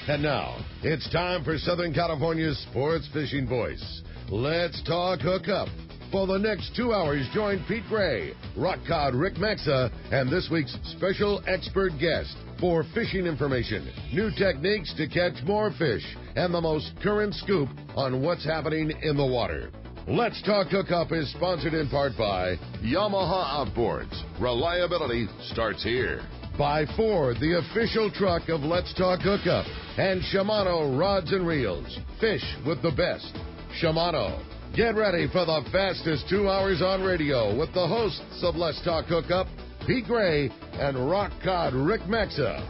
And now, it's time for Southern California's sports fishing voice. Let's talk hookup. For the next 2 hours, join Pete Gray, rock cod Rick Maxa, and this week's special expert guest for fishing information, new techniques to catch more fish, and the most current scoop on what's happening in the water. Let's Talk Hookup is sponsored in part by Yamaha Outboards. Reliability starts here. By Ford, the official truck of Let's Talk Hookup. And Shimano Rods and Reels. Fish with the best. Shimano. Get ready for the fastest 2 hours on radio with the hosts of Let's Talk Hookup, Pete Gray and rock cod Rick Maxa.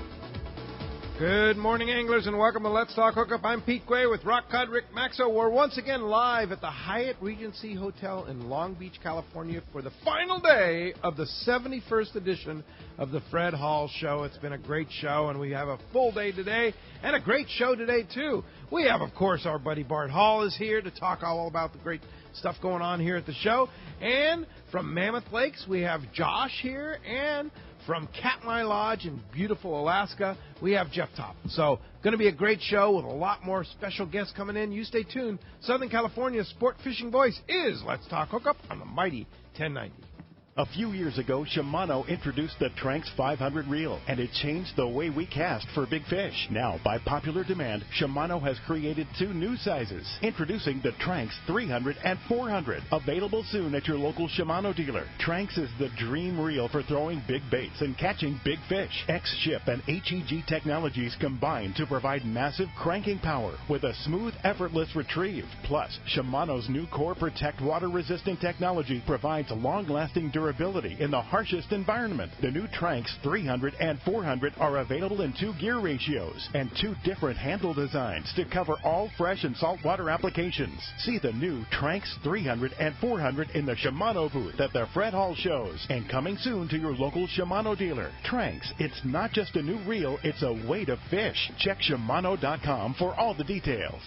Good morning, anglers, and welcome to Let's Talk Hookup. I'm Pete Gray with rock cod Rick Maxa. We're once again live at the Hyatt Regency Hotel in Long Beach, California for the final day of the 71st edition of the Fred Hall Show. It's been a great show, and we have a full day today and a great show today, too. We have, of course, our buddy Bart Hall is here to talk all about the great stuff going on here at the show. And from Mammoth Lakes, we have Josh here, and from Katmai Lodge in beautiful Alaska, we have Jeff Top. So, going to be a great show with a lot more special guests coming in. You stay tuned. Southern California's sport fishing voice is Let's Talk Hookup on the mighty 1090. A few years ago, Shimano introduced the Tranx 500 reel, and it changed the way we cast for big fish. Now, by popular demand, Shimano has created 2 new sizes. Introducing the Tranx 300 and 400, available soon at your local Shimano dealer. Tranx is the dream reel for throwing big baits and catching big fish. X-Ship and HEG technologies combine to provide massive cranking power with a smooth, effortless retrieve. Plus, Shimano's new Core Protect water-resisting technology provides long-lasting durability in the harshest environment. The new Tranx 300 and 400 are available in 2 gear ratios and 2 different handle designs to cover all fresh and saltwater applications. See the new Tranx 300 and 400 in the Shimano booth at the Fred Hall shows and coming soon to your local Shimano dealer. Tranx, it's not just a new reel, it's a way to fish. Check Shimano.com for all the details.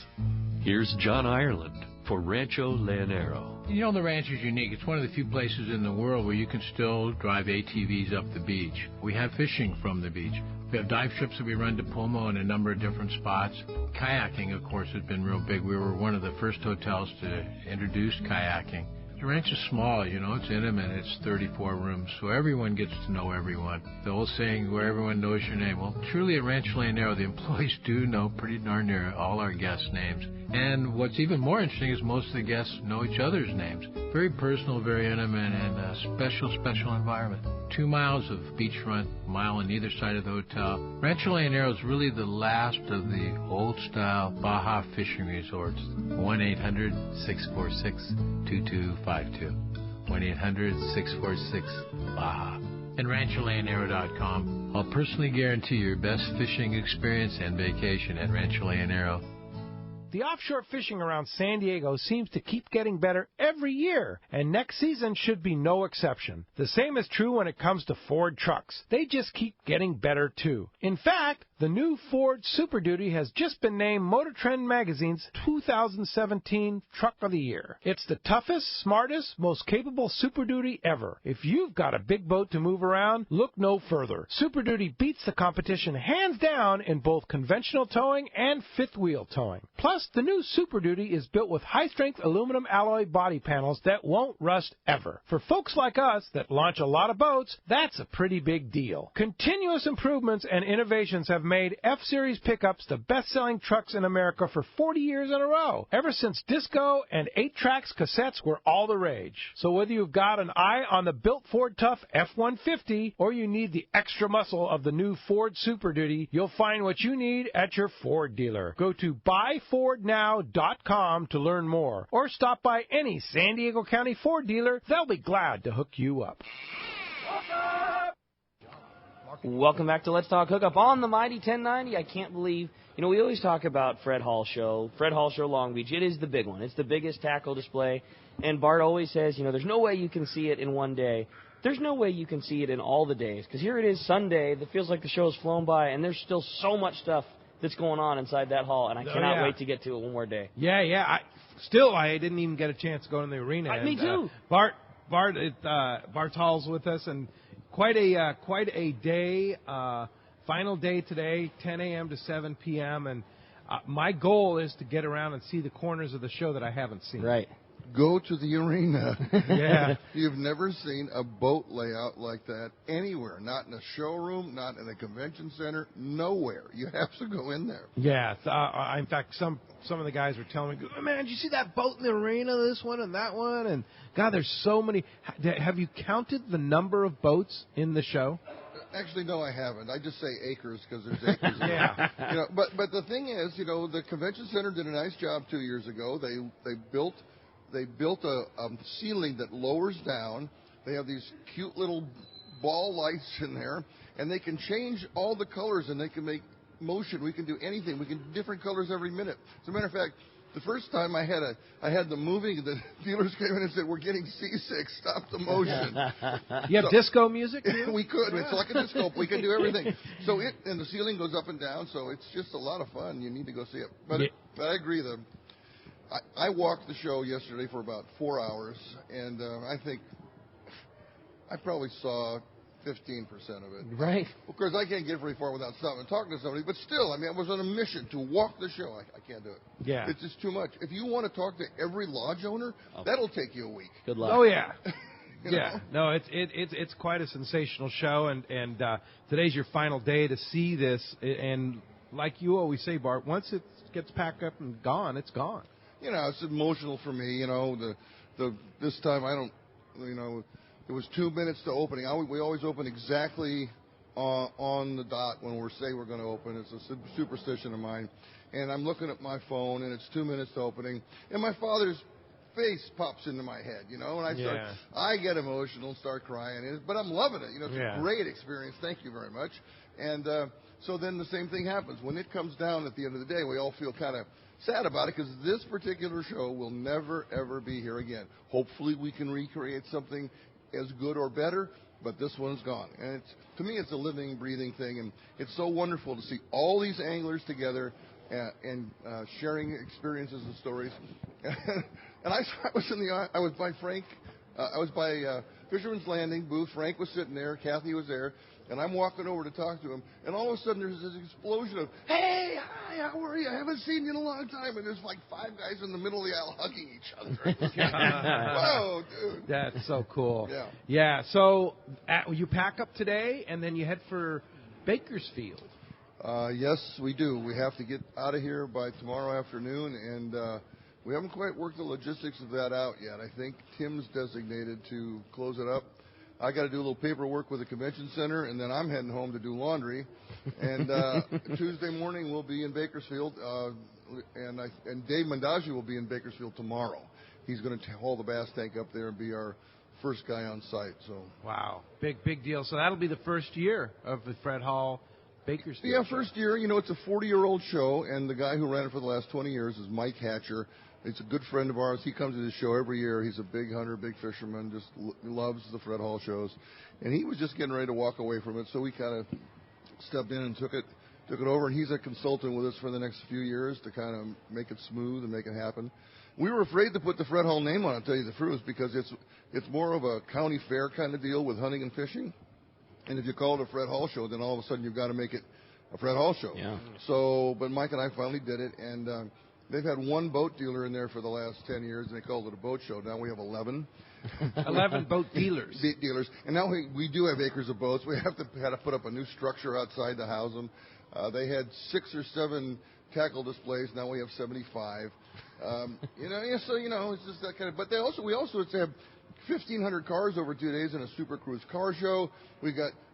Here's John Ireland for Rancho Leonero. You know, the ranch is unique. It's one of the few places in the world where you can still drive ATVs up the beach. We have fishing from the beach. We have dive trips that we run to Pomo in a number of different spots. Kayaking, of course, has been real big. We were one of the first hotels to introduce kayaking. The ranch is small, you know, it's intimate, it's 34 rooms, so everyone gets to know everyone. The old saying, where everyone knows your name. Well, truly at Rancho Leonero, the employees do know pretty darn near all our guests' names. And what's even more interesting is most of the guests know each other's names. Very personal, very intimate, and a special, special environment. 2 miles of beachfront, a mile on either side of the hotel. Rancho Leonero is really the last of the old-style Baja fishing resorts. 1-800-646-2252. 1-800-646-BAJA. And RanchoLeonero.com. I'll personally guarantee your best fishing experience and vacation at Rancho Leonero. The offshore fishing around San Diego seems to keep getting better every year, and next season should be no exception. The same is true when it comes to Ford trucks. They just keep getting better, too. In fact, the new Ford Super Duty has just been named Motor Trend Magazine's 2017 Truck of the Year. It's the toughest, smartest, most capable Super Duty ever. If you've got a big boat to move around, look no further. Super Duty beats the competition hands down in both conventional towing and fifth wheel towing. Plus, the new Super Duty is built with high-strength aluminum alloy body panels that won't rust ever. For folks like us that launch a lot of boats, that's a pretty big deal. Continuous improvements and innovations have made F-Series pickups the best-selling trucks in America for 40 years in a row, ever since disco and 8-tracks cassettes were all the rage. So whether you've got an eye on the built Ford Tough F-150 or you need the extra muscle of the new Ford Super Duty, you'll find what you need at your Ford dealer. Go to buyfordnow.com to learn more, or stop by any San Diego County Ford dealer. They'll be glad to hook you up. Welcome back to Let's Talk Hookup on the mighty 1090. I can't believe, we always talk about Fred Hall Show Long Beach. It is the big one. It's the biggest tackle display. And Bart always says, there's no way you can see it in one day. There's no way you can see it in all the days, because here it is Sunday. That feels like the show's flown by, and there's still so much stuff that's going on inside that hall, and I cannot wait to get to it one more day. Yeah. I didn't even get a chance to go in the arena. Me too. Bart Hall's with us, and quite a day final day today, 10 a.m. to 7 p.m., and my goal is to get around and see the corners of the show that I haven't seen. Right. Go to the arena. Yeah. You've never seen a boat layout like that anywhere. Not in a showroom, not in a convention center, nowhere. You have to go in there. Yeah. In fact, some of the guys were telling me, man, did you see that boat in the arena, this one and that one? And, God, there's so many. Have you counted the number of boats in the show? Actually, no, I haven't. I just say acres because there's acres. Yeah. But the thing is, the convention center did a nice job 2 years ago. They built a ceiling that lowers down. They have these cute little ball lights in there, and they can change all the colors, and they can make motion. We can do anything. We can do different colors every minute. As a matter of fact, the first time I had the movie, the dealers came in and said, "We're getting seasick. Stop the motion." You have disco music? We could. It's like a disco. We can do everything. So and the ceiling goes up and down, so it's just a lot of fun. You need to go see it. But I agree. I walked the show yesterday for about 4 hours, and I think I probably saw 15% of it. Right. Of course, I can't get very far without stopping and talking to somebody, but still, I was on a mission to walk the show. I can't do it. Yeah. It's just too much. If you want to talk to every lodge owner, that'll take you a week. Good luck. Oh, yeah. Yeah. No, it's quite a sensational show, and today's your final day to see this. And like you always say, Bart, once it gets packed up and gone, it's gone. It's emotional for me. This time I don't. It was 2 minutes to opening. We always open exactly on the dot when we're going to open. It's a superstition of mine. And I'm looking at my phone, and it's 2 minutes to opening, and my father's face pops into my head, and I get emotional and start crying. But I'm loving it. It's a great experience. Thank you very much. And so then the same thing happens. When it comes down at the end of the day, we all feel kind of sad about it because this particular show will never, ever be here again. Hopefully we can recreate something as good or better, but this one's gone. And to me, it's a living, breathing thing, and it's so wonderful to see all these anglers together and sharing experiences and stories. And I was by Frank. I was by Fisherman's Landing booth. Frank was sitting there. Kathy was there. And I'm walking over to talk to him. And all of a sudden, there's this explosion of, "Hey, hi, how are you? I haven't seen you in a long time." And there's like 5 guys in the middle of the aisle hugging each other. Whoa, dude. That's so cool. Yeah. Yeah. So you pack up today, and then you head for Bakersfield. Yes, we do. We have to get out of here by tomorrow afternoon, and we haven't quite worked the logistics of that out yet. I think Tim's designated to close it up. I got to do a little paperwork with the convention center, and then I'm heading home to do laundry. And Tuesday morning we'll be in Bakersfield, and Dave Mendaji will be in Bakersfield tomorrow. He's going to haul the bass tank up there and be our first guy on site. So wow, big deal. So that'll be the first year of the Fred Hall Bakersfield. Yeah, first year. It's a 40-year-old show, and the guy who ran it for the last 20 years is Mike Hatcher. It's a good friend of ours. He comes to the show every year. He's a big hunter, big fisherman, just loves the Fred Hall shows. And he was just getting ready to walk away from it, so we kind of stepped in and took it over. And he's a consultant with us for the next few years to kind of make it smooth and make it happen. We were afraid to put the Fred Hall name on it, to tell you the truth, because it's more of a county fair kind of deal with hunting and fishing. And if you call it a Fred Hall show, then all of a sudden you've got to make it a Fred Hall show. Yeah. So, but Mike and I finally did it, and they've had one boat dealer in there for the last 10 years, and they called it a boat show. Now we have 11. 11 boat dealers. Dealers. And now we do have acres of boats. We had to put up a new structure outside to house them. They had 6 or 7 tackle displays. Now we have 75. So it's just that kind of. But we also have 1,500 cars over 2 days in a Super Cruise car show.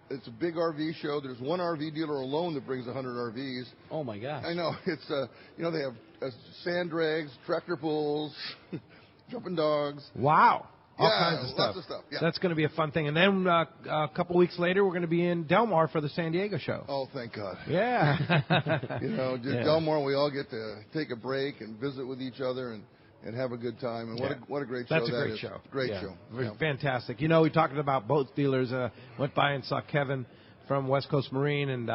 It's a big RV show. There's one RV dealer alone that brings 100 RVs. Oh my gosh! I know. It's they have sand drags, tractor pulls, jumping dogs. Wow. All kinds of stuff. Lots of stuff. Yeah. That's going to be a fun thing. And then a couple weeks later, we're going to be in Del Mar for the San Diego show. Oh, thank God. Yeah. Del Mar, we all get to take a break and visit with each other and have a good time. And what a great show. That's a great show. Great show. Yeah. Fantastic. We talked about boat dealers. Went by and saw Kevin from West Coast Marine and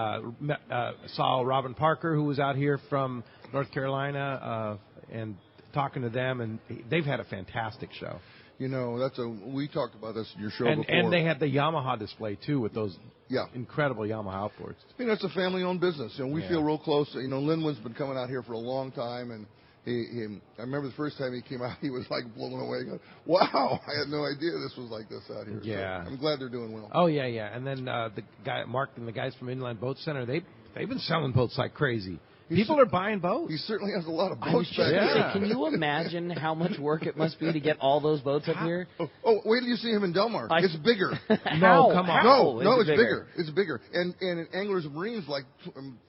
saw Robin Parker, who was out here from North Carolina, and talking to them. And they've had a fantastic show. You know, we talked about this in your show before. And they had the Yamaha display, too, with those Yeah. incredible Yamaha outboards. I mean, it's a family-owned business, and we feel real close. You know, Linwood's been coming out here for a long time, and I remember the first time he came out, he was like blown away. Going, wow, I had no idea this was like this out here. Yeah. So I'm glad they're doing well. Oh, yeah, yeah. And then the guy, Mark and the guys from Inland Boat Center, they've been selling boats like crazy. People are buying boats. He certainly has a lot of I was boats just back going to there. say, can you imagine how much work it must be to get all those boats up here? Oh, wait till you see him in Del Mar. It's bigger. No, come on. No, it's bigger. It's bigger. And Anglers and Marines like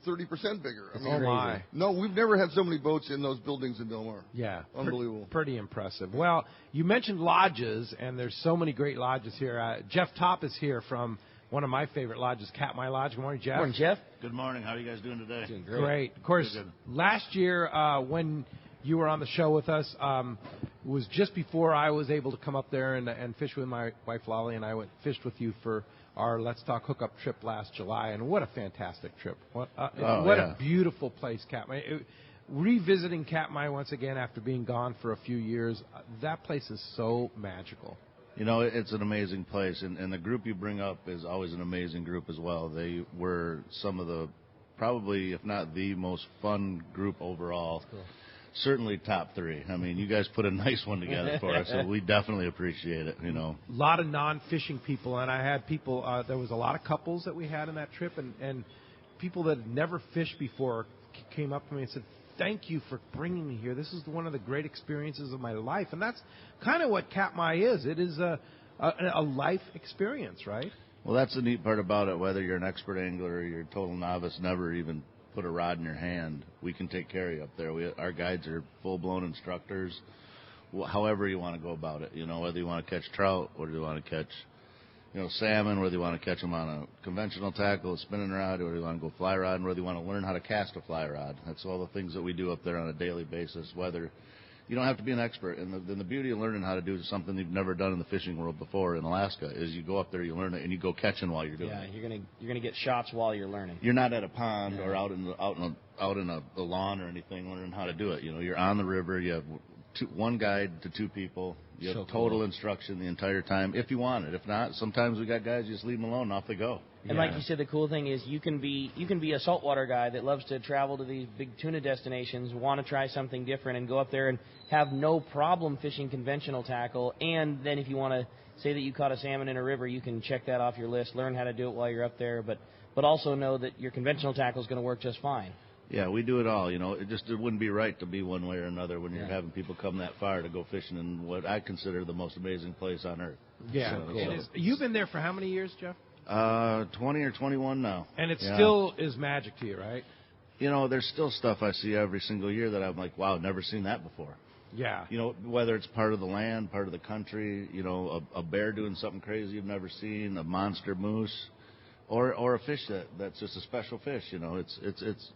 30% bigger. I mean, Oh, my. No, we've never had so many boats in those buildings in Del Mar. Yeah. Unbelievable. Pretty impressive. Well, you mentioned lodges, and there's so many great lodges here. Jeff Topp is here from one of my favorite lodges, Katmai Lodge. Good morning, Jeff. Morning, Jeff. Good morning. How are you guys doing today? Doing great. Great. Of course, Good. last year when you were on the show with us, it was just before I was able to come up there and fish with my wife Lolly, and I fished with you for our Let's Talk Hookup trip last July, and what a fantastic trip. What a beautiful place, Katmai. Revisiting Katmai once again after being gone for a few years, that place is so magical. You know, it's an amazing place, and the group you bring up is always an amazing group as well. They were some of the, probably, if not the most fun group overall. Cool. Certainly top 3. I mean, you guys put a nice one together for us, so we definitely appreciate it, you know. A lot of non-fishing people, and I had people, there was a lot of couples that we had in that trip, and people that had never fished before came up to me and said, thank you for bringing me here. This is one of the great experiences of my life. And that's kind of what Katmai is. It is a life experience, right? Well, that's the neat part about it. Whether you're an expert angler or you're a total novice, never even put a rod in your hand, we can take care of you up there. Our guides are full-blown instructors, however you want to go about it. You know, whether you want to catch trout, whether you want to catch, you know, salmon, whether you want to catch them on a conventional tackle, a spinning rod, or whether you want to go fly rod, and whether you want to learn how to cast a fly rod. That's all the things that we do up there on a daily basis. Whether you don't have to be an expert, and the beauty of learning how to do something you've never done in the fishing world before in Alaska is you go up there, you learn it, and you go catching while you're doing it. Yeah, you're gonna get shots while you're learning. You're not at a pond or out in the lawn or anything learning how to do it. You know, you're on the river. You have one guide to 2 people. You have total instruction the entire time if you want it. If not, sometimes we got guys you just leave them alone and off they go. And like you said, the cool thing is you can be a saltwater guy that loves to travel to these big tuna destinations, want to try something different, and go up there and have no problem fishing conventional tackle. And then if you want to say that you caught a salmon in a river, you can check that off your list, learn how to do it while you're up there, but also know that your conventional tackle is going to work just fine. Yeah, we do it all. You know, it wouldn't be right to be one way or another when you're having people come that far to go fishing in what I consider the most amazing place on earth. Yeah, so, cool. You've been there for how many years, Jeff? 20 or 21 now. And it still is magic to you, right? You know, there's still stuff I see every single year that I'm like, wow, never seen that before. Yeah. You know, whether it's part of the land, part of the country, you know, a bear doing something crazy you've never seen, a monster moose, or a fish that's just a special fish. You know, it's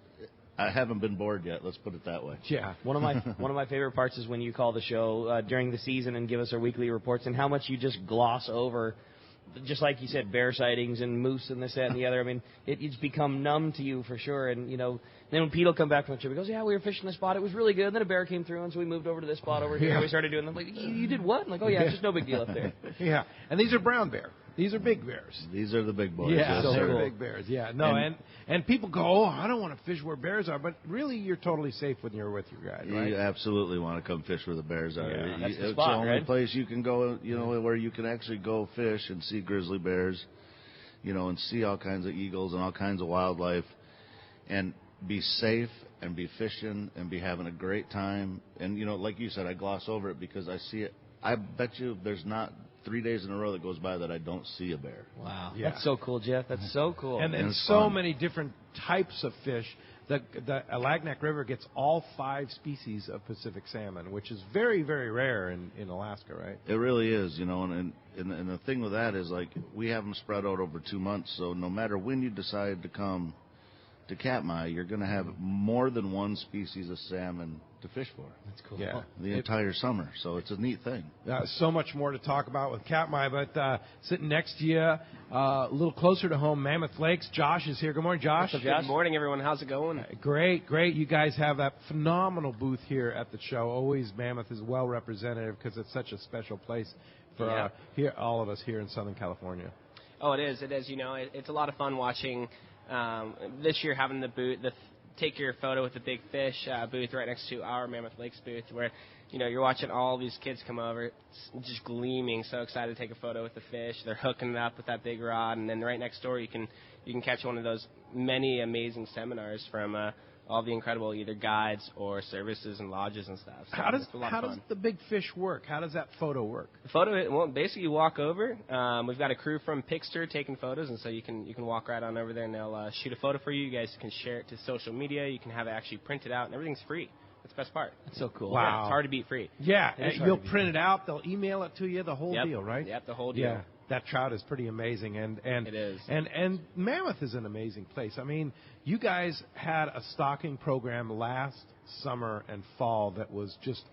I haven't been bored yet. Let's put it that way. Yeah, one of my favorite parts is when you call the show during the season and give us our weekly reports, and how much you just gloss over, just like you said, bear sightings and moose and this, that, and the other. I mean, it's become numb to you for sure. And you know, then when Pete will come back from the trip, he goes, "Yeah, we were fishing this spot. It was really good. And then a bear came through, and so we moved over to this spot over here. And we started doing them. Like, you did what? I'm like, oh yeah, it's just no big deal up there. Yeah, and these are brown bear. These are big bears. These are the big boys. Yeah, yes, they're cool. big bears. Yeah, no, and people go, oh, I don't want to fish where bears are, but really, you're totally safe when you're with your guide, right? You absolutely want to come fish where the bears are. Yeah, that's the it's spot, the only right? place you can go, you know, where you can actually go fish and see grizzly bears, you know, and see all kinds of eagles and all kinds of wildlife, and be safe and be fishing and be having a great time. And you know, like you said, I gloss over it because I see it. I bet you there's not 3 days in a row that goes by that I don't see a bear. Wow. Yeah. That's so cool, Jeff. That's so cool. And so many different types of fish. The Alagnak River gets all 5 species of Pacific salmon, which is very, very rare in Alaska, right? It really is, you know, and the thing with that is, like, we have them spread out over 2 months, so no matter when you decide to come to Katmai, you're going to have more than one species of salmon to fish for. That's cool. Yeah. The entire summer. So it's a neat thing. So much more to talk about with Katmai, but sitting next to you, a little closer to home, Mammoth Lakes. Josh is here. Good morning, Josh. Good morning, everyone. How's it going? Great. You guys have that phenomenal booth here at the show. Always Mammoth is well represented because it's such a special place for here, all of us here in Southern California. Oh, it is. It is. It's a lot of fun watching this year having the booth, take your photo with the big fish booth right next to our Mammoth Lakes booth, where you're watching all these kids come over, it's just gleaming, so excited to take a photo with the fish. They're hooking it up with that big rod, and then right next door you can catch one of those many amazing seminars from all the incredible either guides or services and lodges and stuff. So how does the big fish work? How does that photo work? The photo, well, basically you walk over. We've got a crew from Pixter taking photos, and so you can walk right on over there, and they'll shoot a photo for you. You guys can share it to social media. You can have it actually printed out, and everything's free. That's the best part. That's so cool. Wow. Yeah, it's hard to beat free. Yeah, you'll print it out. They'll email it to you, the whole deal, right? Yep, the whole deal. Yeah, that trout is pretty amazing, and it is. And Mammoth is an amazing place. I mean, you guys had a stocking program last summer and fall that was just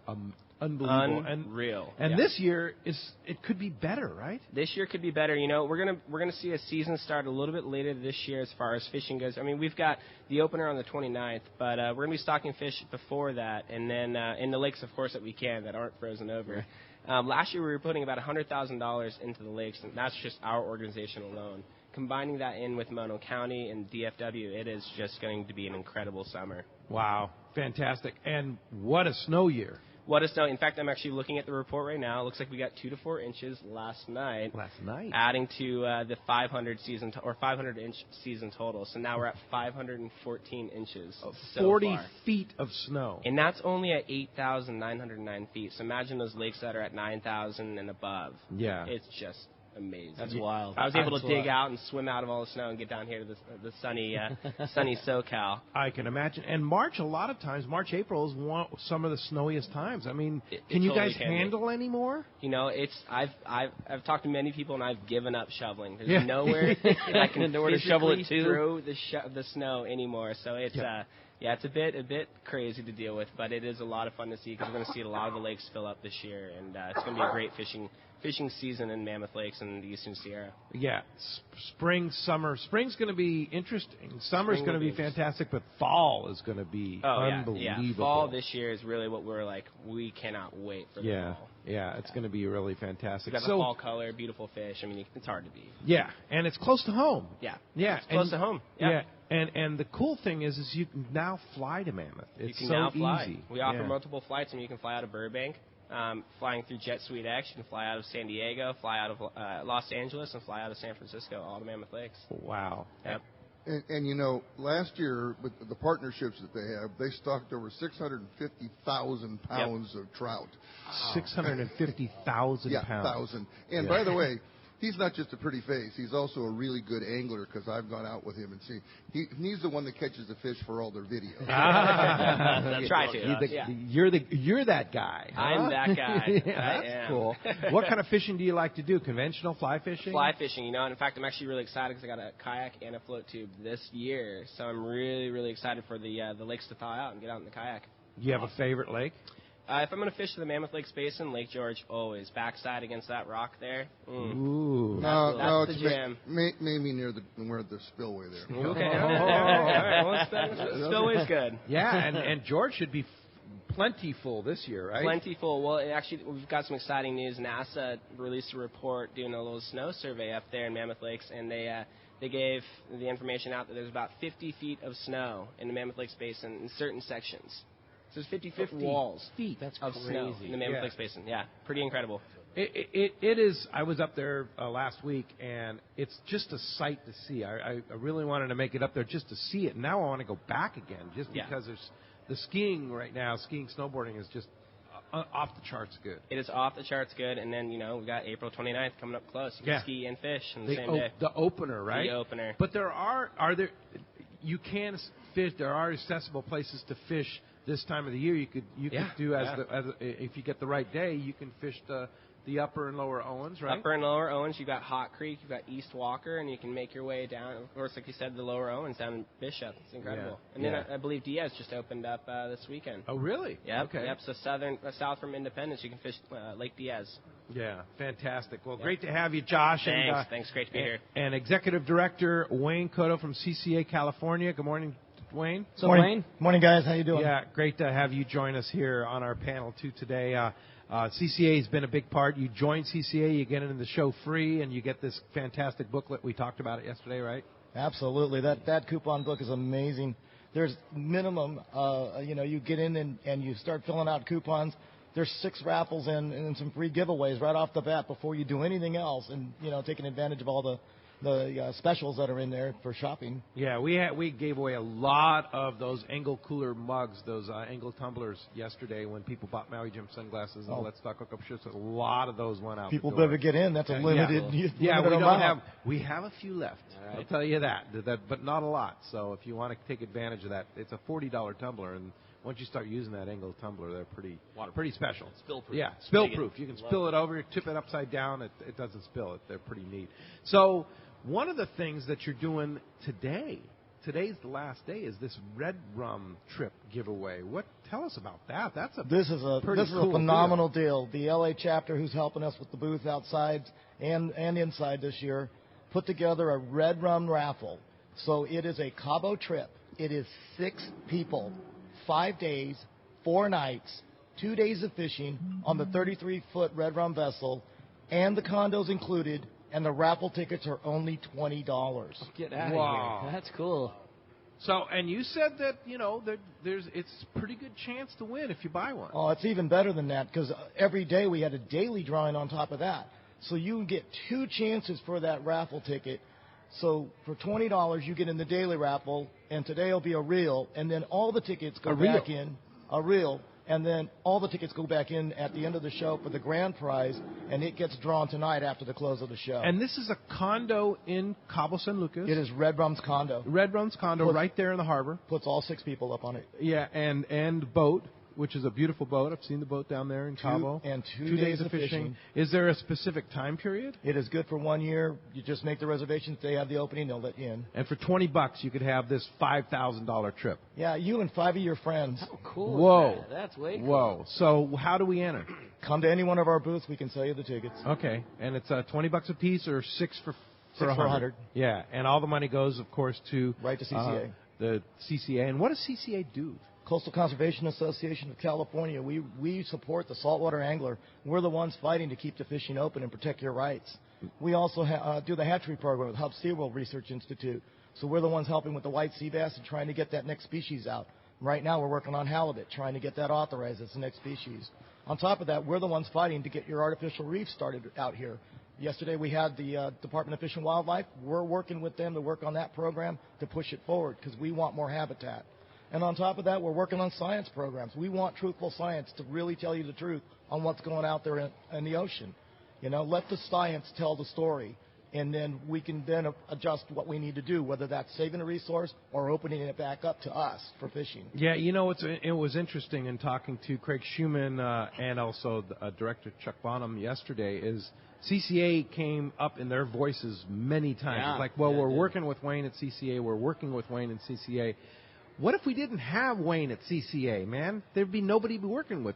unbelievable, unreal. And this year it could be better, right? This year could be better. We're gonna see a season start a little bit later this year as far as fishing goes. I mean, we've got the opener on the 29th, but we're gonna be stocking fish before that, and then in the lakes, of course, that we can that aren't frozen over. Last year we were putting about $100,000 into the lakes, and that's just our organization alone. Combining that in with Mono County and DFW, it is just going to be an incredible summer. Wow, fantastic. And what a snow year. What a snow. In fact, I'm actually looking at the report right now. It looks like we got 2 to 4 inches last night. Adding to the 500-inch season total. So now we're at 514 inches. 40 feet of snow. And that's only at 8,909 feet. So imagine those lakes that are at 9,000 and above. Yeah. It's just amazing. That's wild. I was able to dig out and swim out of all the snow and get down here to the sunny sunny SoCal. I can imagine. And March, a lot of times, April is some of the snowiest times. I mean, can you guys handle any more? I've talked to many people and I've given up shoveling. There's nowhere I can shovel it through the snow anymore. So it's it's a bit crazy to deal with, but it is a lot of fun to see because we're going to see a lot of the lakes fill up this year, and it's going to be a great fishing season in Mammoth Lakes and the Eastern Sierra. Yeah, spring, summer. Spring's going to be interesting. Summer's going to be fantastic, but fall is going to be unbelievable. Yeah, fall this year is really what we're like. We cannot wait for the fall. Yeah, it's going to be really fantastic. We've got the fall color, beautiful fish. I mean, it's hard to beat. Yeah, and it's close to home. Yeah, it's close to home. Yeah. And the cool thing is you can now fly to Mammoth. It's you can now fly. Easy. We offer multiple flights. I mean, you can fly out of Burbank, flying through Jet Suite X. You can fly out of San Diego, fly out of Los Angeles, and fly out of San Francisco, all to Mammoth Lakes. Wow. Yep. And last year, with the partnerships that they have, they stocked over 650,000 pounds of trout. 650,000 pounds. Yeah, 1,000. And by the way, he's not just a pretty face. He's also a really good angler because I've gone out with him and seen. He's the one that catches the fish for all their videos. Try to. You're that guy. Huh? I'm that guy. That's cool. What kind of fishing do you like to do? Conventional fly fishing? Fly fishing, and in fact, I'm actually really excited because I got a kayak and a float tube this year. So I'm really, really excited for the lakes to thaw out and get out in the kayak. Do you have a favorite lake? If I'm going to fish the Mammoth Lakes Basin, Lake George, always. Backside against that rock there. Ooh. That's the jam. Maybe near where the spillway there. Okay. All right. Well, spillway's good. Yeah, and George should be plentiful this year, right? Plentiful. Well, actually, we've got some exciting news. NASA released a report doing a little snow survey up there in Mammoth Lakes, and they gave the information out that there's about 50 feet of snow in the Mammoth Lakes Basin in certain sections. So there's 50-foot walls That's of crazy. snow in the Mammoth Lakes Basin. Yeah, pretty incredible. It is. I was up there last week, and it's just a sight to see. I really wanted to make it up there just to see it. Now I want to go back again just because there's the skiing right now. Snowboarding is just off the charts good. It is off the charts good, and then, we've got April 29th coming up close. You can ski and fish on the same day. The opener, right? The opener. But you can fish. There are accessible places to fish this time of the year. You could do if you get the right day, you can fish the the Upper and Lower Owens, right? Upper and Lower Owens, you've got Hot Creek, you've got East Walker, and you can make your way down, of course, like you said, the Lower Owens down in Bishop. It's incredible. And then I believe Diaz just opened up this weekend. Oh, really? Yep. Okay. Yep, so south from Independence, you can fish Lake Diaz. Yeah, fantastic. Well, great to have you, Josh. Thanks. Great to be here. And Executive Director Wayne Cotto from CCA California. Good morning, Wayne. So, Wayne. Morning, guys. How you doing? Yeah, great to have you join us here on our panel, too, today. CCA has been a big part. You join CCA, you get into the show free, and you get this fantastic booklet. We talked about it yesterday, right? Absolutely. That coupon book is amazing. There's minimum, you get in and you start filling out coupons. There's 6 raffles and some free giveaways right off the bat before you do anything else, and taking advantage of all the specials that are in there for shopping. Yeah, we gave away a lot of those Engel cooler mugs, those Engel tumblers yesterday when people bought Maui Jim sunglasses and Let's Talk Hookup shirts. A lot of those went out. People better get in. That's a limited. Yeah, limited we have a few left. Right. I'll tell you that, but not a lot. So if you want to take advantage of that, it's a $40 tumbler, and once you start using that Engel tumbler, they're pretty special. Spill-proof. Yeah, spill-proof. You can spill it over, tip it upside down. It doesn't spill. They're pretty neat. So one of the things that you're doing today's the last day, is this Red Rum trip giveaway. Tell us about that. This is a phenomenal deal. The LA chapter, who's helping us with the booth outside and inside this year, put together a Red Rum raffle. So it is a Cabo trip. It is 6 people, 5 days, 4 nights, 2 days of fishing on the 33-foot Red Rum vessel, and the condos included. And the raffle tickets are only $20. Get out of here. That's cool. So, and you said that, it's a pretty good chance to win if you buy one. Oh, it's even better than that, because every day we had a daily drawing on top of that. So you get 2 chances for that raffle ticket. So for $20, you get in the daily raffle, and today will be a reel, and then all the tickets go back in. A reel. And then all the tickets go back in at the end of the show for the grand prize, and it gets drawn tonight after the close of the show. And this is a condo in Cabo San Lucas. It is Red Rum's condo. Red Rum's condo right there in the harbor. Puts all 6 people up on it. Yeah, and boat, which is a beautiful boat. I've seen the boat down there in Cabo. And 2 days of fishing. Is there a specific time period? It is good for 1 year. You just make the reservations. They have the opening. They'll let you in. And for $20, you could have this $5,000 trip. Yeah, you and 5 of your friends. How cool. Whoa. That's way cool. Whoa. So how do we enter? Come to any one of our booths. We can sell you the tickets. Okay. And it's $20 a piece, or 6 for 100. Yeah. And all the money goes, of course, to CCA. The CCA. And what does CCA do? Coastal Conservation Association of California. We support the saltwater angler. We're the ones fighting to keep the fishing open and protect your rights. We also do the hatchery program with Hub SeaWorld Research Institute. So we're the ones helping with the white sea bass and trying to get that next species out. Right now we're working on halibut, trying to get that authorized as the next species. On top of that, we're the ones fighting to get your artificial reef started out here. Yesterday we had the Department of Fish and Wildlife. We're working with them to work on that program to push it forward because we want more habitat. And on top of that, we're working on science programs. We want truthful science to really tell you the truth on what's going out there in the ocean. Let the science tell the story, and then we can then adjust what we need to do, whether that's saving a resource or opening it back up to us for fishing. Yeah, it was interesting in talking to Craig Schumann and also Director Chuck Bonham yesterday is CCA came up in their voices many times. Yeah. It's like, we're working with Wayne at CCA. We're working with Wayne at CCA. What if we didn't have Wayne at CCA, man? There'd be nobody working with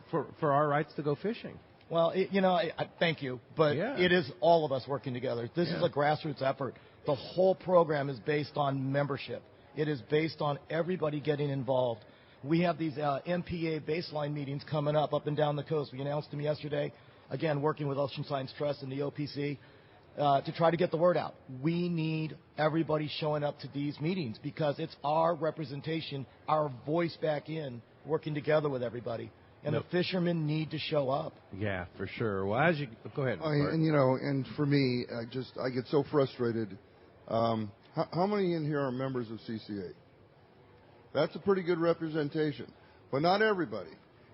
for our rights to go fishing. Well, I thank you, but it is all of us working together. This is a grassroots effort. The whole program is based on membership. It is based on everybody getting involved. We have these MPA baseline meetings coming up and down the coast. We announced them yesterday, again, working with Ocean Science Trust and the OPC. To try to get the word out. We need everybody showing up to these meetings because it's our representation, our voice back in, working together with everybody. And the fishermen need to show up. Yeah, for sure. Well, go ahead. And for me, I get so frustrated. How many in here are members of CCA? That's a pretty good representation, but not everybody.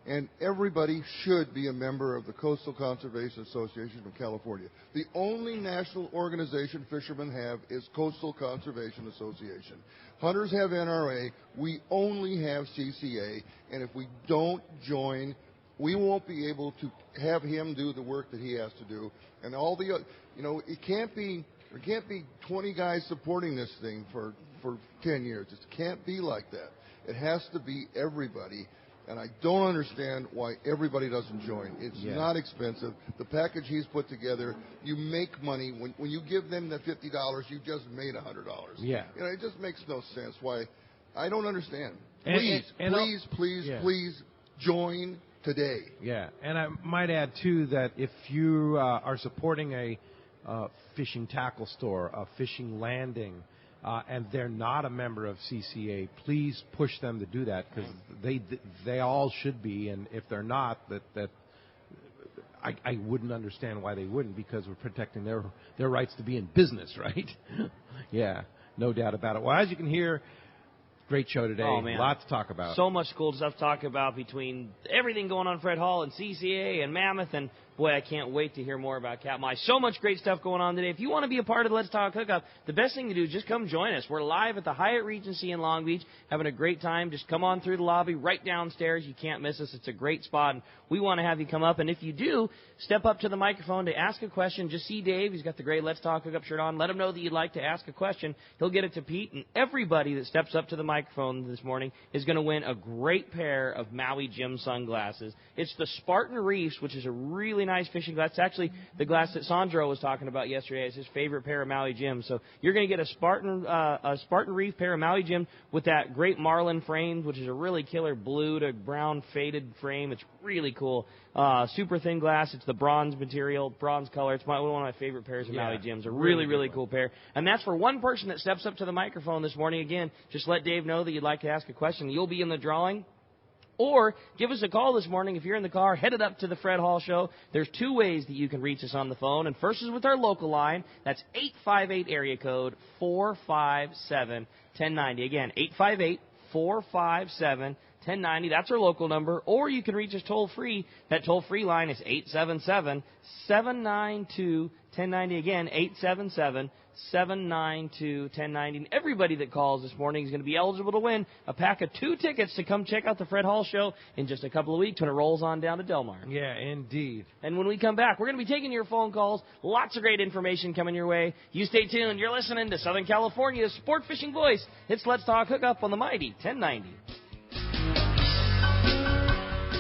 And everybody should be a member of the Coastal Conservation Association of California. The only national organization fishermen have is Coastal Conservation Association. Hunters have NRA. We only have CCA. And if we don't join we won't be able to have him do the work that he has to do. And all the, it can't be, there can't be 20 guys supporting this thing for 10 years. It can't be like that. It has to be everybody. And I don't understand why everybody doesn't join. It's not expensive. The package he's put together, you make money. When you give them the $50, you just made $100. Yeah. It just makes no sense why. I don't understand. Please join today. Yeah, and I might add, too, that if you are supporting a fishing tackle store, a fishing landing, and they're not a member of CCA, please push them to do that, because they all should be, and if they're not, that I wouldn't understand why they wouldn't, because we're protecting their rights to be in business, right? Yeah, no doubt about it. Well, as you can hear, great show today. Oh, man. Lots to talk about. So much cool stuff to talk about between everything going on Fred Hall and CCA and Mammoth. And, boy, I can't wait to hear more about Katmai. So much great stuff going on today. If you want to be a part of Let's Talk Hookup, the best thing to do is just come join us. We're live at the Hyatt Regency in Long Beach, having a great time. Just come on through the lobby, right downstairs. You can't miss us. It's a great spot, and we want to have you come up. And if you do, step up to the microphone to ask a question. Just see Dave. He's got the great Let's Talk Hookup shirt on. Let him know that you'd like to ask a question. He'll get it to Pete, and everybody that steps up to the microphone this morning is going to win a great pair of Maui Jim sunglasses. It's the Spartan Reefs, which is a really nice fishing glass. It's actually the glass that Sandro was talking about yesterday. It's his favorite pair of Maui Jim. So you're going to get a Spartan Reef pair of Maui Jim with that great Marlin frame, which is a really killer blue to brown faded frame. It's really cool. Super thin glass. It's the bronze material, bronze color. It's one of my favorite pairs of Maui Jims. A really, really cool pair. And that's for one person that steps up to the microphone this morning. Again, just let Dave know that you'd like to ask a question. You'll be in the drawing. Or give us a call this morning. If you're in the car, headed up to the Fred Hall Show. There's two ways that you can reach us on the phone. And first is with our local line. That's 858 area code 457-1090. Again, 858-457-1090. 1090, that's our local number, or you can reach us toll-free. That toll-free line is 877-792-1090. Again, 877-792-1090. And everybody that calls this morning is going to be eligible to win a pack of 2 tickets to come check out the Fred Hall Show in just a couple of weeks when it rolls on down to Del Mar. Yeah, indeed. And when we come back, we're going to be taking your phone calls. Lots of great information coming your way. You stay tuned. You're listening to Southern California's sport fishing voice. It's Let's Talk Hookup on the mighty 1090.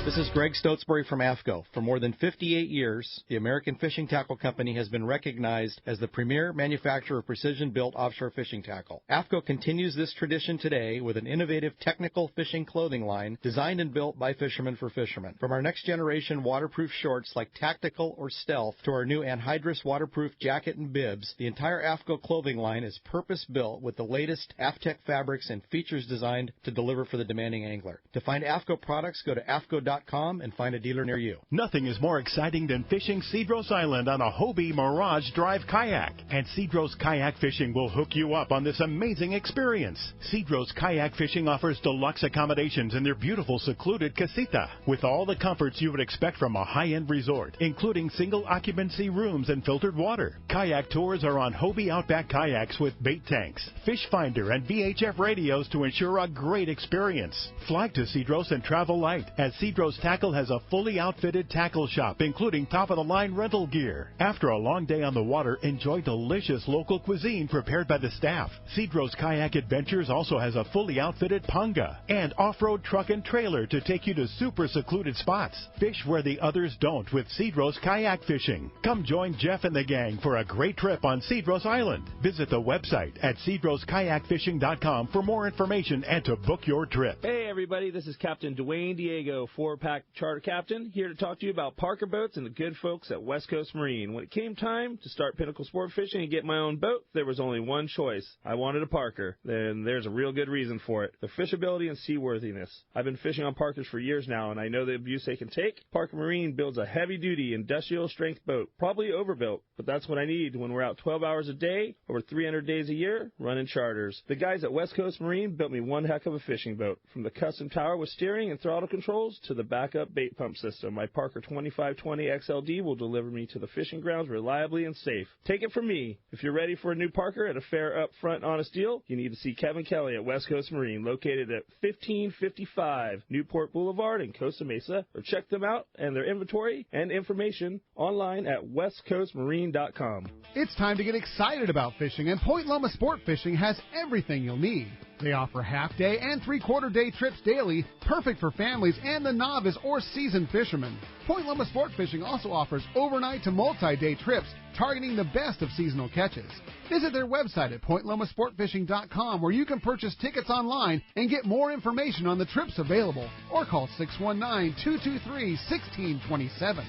This is Greg Stotesbury from AFCO. For more than 58 years, the American Fishing Tackle Company has been recognized as the premier manufacturer of precision-built offshore fishing tackle. AFCO continues this tradition today with an innovative technical fishing clothing line designed and built by fishermen for fishermen. From our next-generation waterproof shorts like Tactical or Stealth to our new anhydrous waterproof jacket and bibs, the entire AFCO clothing line is purpose-built with the latest AFTEC fabrics and features designed to deliver for the demanding angler. To find AFCO products, go to AFCO.com and find a dealer near you. Nothing is more exciting than fishing Cedros Island on a Hobie Mirage Drive kayak. And Cedros Kayak Fishing will hook you up on this amazing experience. Cedros Kayak Fishing offers deluxe accommodations in their beautiful secluded casita with all the comforts you would expect from a high-end resort, including single occupancy rooms and filtered water. Kayak tours are on Hobie Outback kayaks with bait tanks, fish finder, and VHF radios to ensure a great experience. Fly to Cedros and travel light, as Cedros Tackle has a fully outfitted tackle shop, including top-of-the-line rental gear. After a long day on the water, enjoy delicious local cuisine prepared by the staff. Cedros Kayak Adventures also has a fully outfitted panga and off-road truck and trailer to take you to super secluded spots. Fish where the others don't with Cedros Kayak Fishing. Come join Jeff and the gang for a great trip on Cedros Island. Visit the website at cedroskayakfishing.com for more information and to book your trip. Hey everybody, this is Captain Dwayne Diego, 4-pack charter captain, here to talk to you about Parker Boats and the good folks at West Coast Marine. When it came time to start Pinnacle Sport Fishing and get my own boat, there was only one choice. I wanted a Parker, and there's a real good reason for it. The fishability and seaworthiness. I've been fishing on Parkers for years now, and I know the abuse they can take. Parker Marine builds a heavy-duty, industrial-strength boat, probably overbuilt, but that's what I need when we're out 12 hours a day, over 300 days a year, running charters. The guys at West Coast Marine built me one heck of a fishing boat, from the custom tower with steering and throttle controls to the the backup bait pump system. My Parker 2520 XLD will deliver me to the fishing grounds reliably and safe. Take it from me. If you're ready for a new Parker at a fair, upfront, honest deal, you need to see Kevin Kelly at West Coast Marine, located at 1555 Newport Boulevard in Costa Mesa, or check them out and their inventory and information online at westcoastmarine.com. It's time to get excited about fishing, and Point Loma Sport Fishing has everything you'll need. They offer half-day and three-quarter-day trips daily, perfect for families and the novice or seasoned fishermen. Point Loma Sport Fishing also offers overnight to multi-day trips, targeting the best of seasonal catches. Visit their website at pointlomasportfishing.com, where you can purchase tickets online and get more information on the trips available, or call 619-223-1627.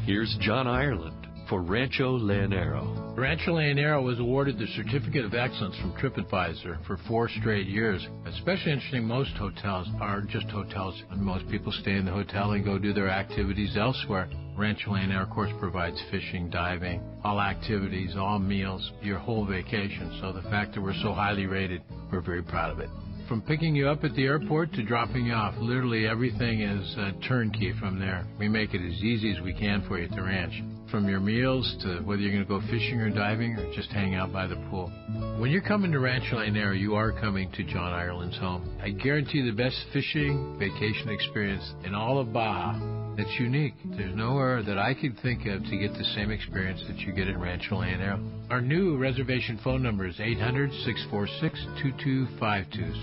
Here's John Ireland for Rancho Leonero. Rancho Leonero was awarded the Certificate of Excellence from TripAdvisor for 4 straight years. Especially interesting, most hotels are just hotels, and most people stay in the hotel and go do their activities elsewhere. Rancho Leonero, of course, provides fishing, diving, all activities, all meals, your whole vacation. So the fact that we're so highly rated, we're very proud of it. From picking you up at the airport to dropping you off, literally everything is turnkey from there. We make it as easy as we can for you at the ranch. From your meals to whether you're going to go fishing or diving or just hang out by the pool. When you're coming to Rancho Leonero, you are coming to John Ireland's home. I guarantee the best fishing vacation experience in all of Baja. It's unique. There's nowhere that I could think of to get the same experience that you get at Rancho Leonero. Our new reservation phone number is 800-646-2252,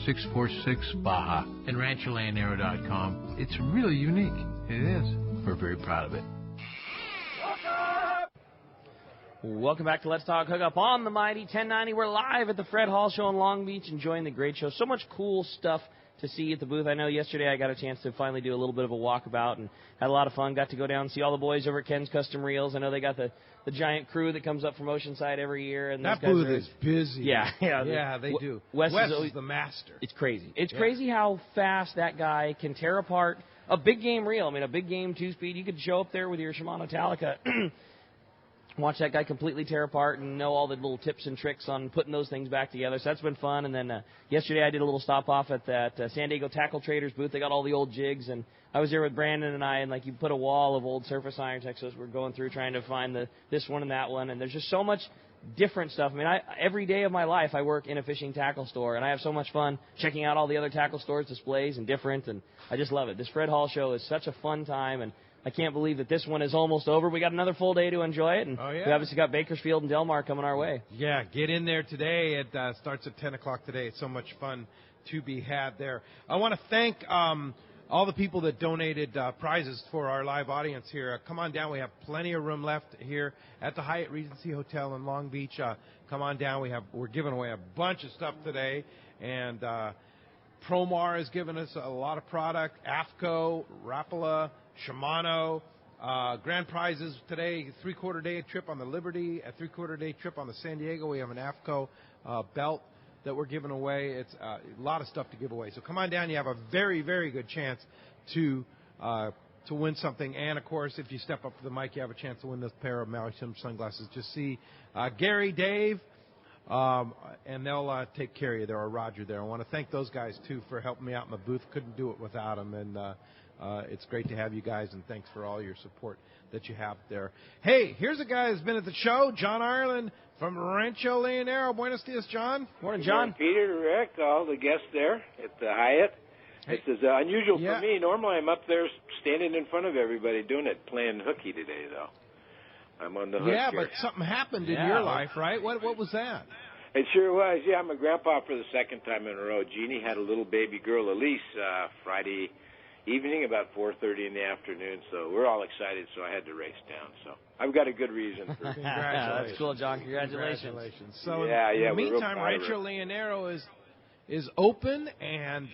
646-BAJA, and rancholeonero.com. It's really unique. It is. We're very proud of it. Welcome back to Let's Talk Hookup on the Mighty 1090. We're live at the Fred Hall Show in Long Beach, enjoying the great show. So much cool stuff to see at the booth. I know yesterday I got a chance to finally do a little bit of a walkabout and had a lot of fun. Got to go down and see all the boys over at Ken's Custom Reels. I know they got the giant crew that comes up from Oceanside every year. And that booth is busy. Yeah. Yeah, they do. Wes is the master. It's crazy. It's crazy how fast that guy can tear apart a big game reel. I mean, a big game 2-speed. You could show up there with your Shimano Talica, watch that guy completely tear apart and know all the little tips and tricks on putting those things back together. So that's been fun. And then yesterday I did a little stop off at that San Diego Tackle Traders booth. They got all the old jigs, and I was there with Brandon and I, and like you put a wall of old surface irons next to us. We're going through trying to find this one and that one, and there's just so much different stuff. I mean, every day of my life I work in a fishing tackle store, and I have so much fun checking out all the other tackle stores' displays and different, and I just love it. This Fred Hall show is such a fun time, and I can't believe that this one is almost over. We got another full day to enjoy it, and we obviously got Bakersfield and Del Mar coming our way. Yeah, get in there today. It starts at 10 o'clock today. It's so much fun to be had there. I want to thank all the people that donated prizes for our live audience here. Come on down. We have plenty of room left here at the Hyatt Regency Hotel in Long Beach. Come on down. We're giving away a bunch of stuff today, and Promar has given us a lot of product. AFCO, Rapala, Shimano, grand prizes today, 3/4 day trip on the Liberty, a 3/4 day trip on the San Diego. We have an AFCO belt that we're giving away. It's a lot of stuff to give away. So come on down. You have a very, very good chance to win something. And, of course, if you step up to the mic, you have a chance to win this pair of Maui Sim sunglasses. Just see Gary, Dave, and they'll take care of you. There are Roger there. I want to thank those guys, too, for helping me out in the booth. Couldn't do it without them. And it's great to have you guys, and thanks for all your support that you have there. Hey, here's a guy who's been at the show, John Ireland from Rancho Leonero. Buenos dias, John. Morning, John. Peter, Rick, all the guests there at the Hyatt. Hey. This is unusual for me. Normally I'm up there standing in front of everybody doing it, playing hooky today, though. I'm on the hook here. But something happened in your life, right? What was that? It sure was. Yeah, I'm a grandpa for the second time in a row. Jeannie had a little baby girl, Elise, Friday evening about 4:30 in the afternoon, so we're all excited, so I had to race down. So I've got a good reason for Congratulations. That's cool, John. Congratulations. So in the meantime, Rancho Leonero is open and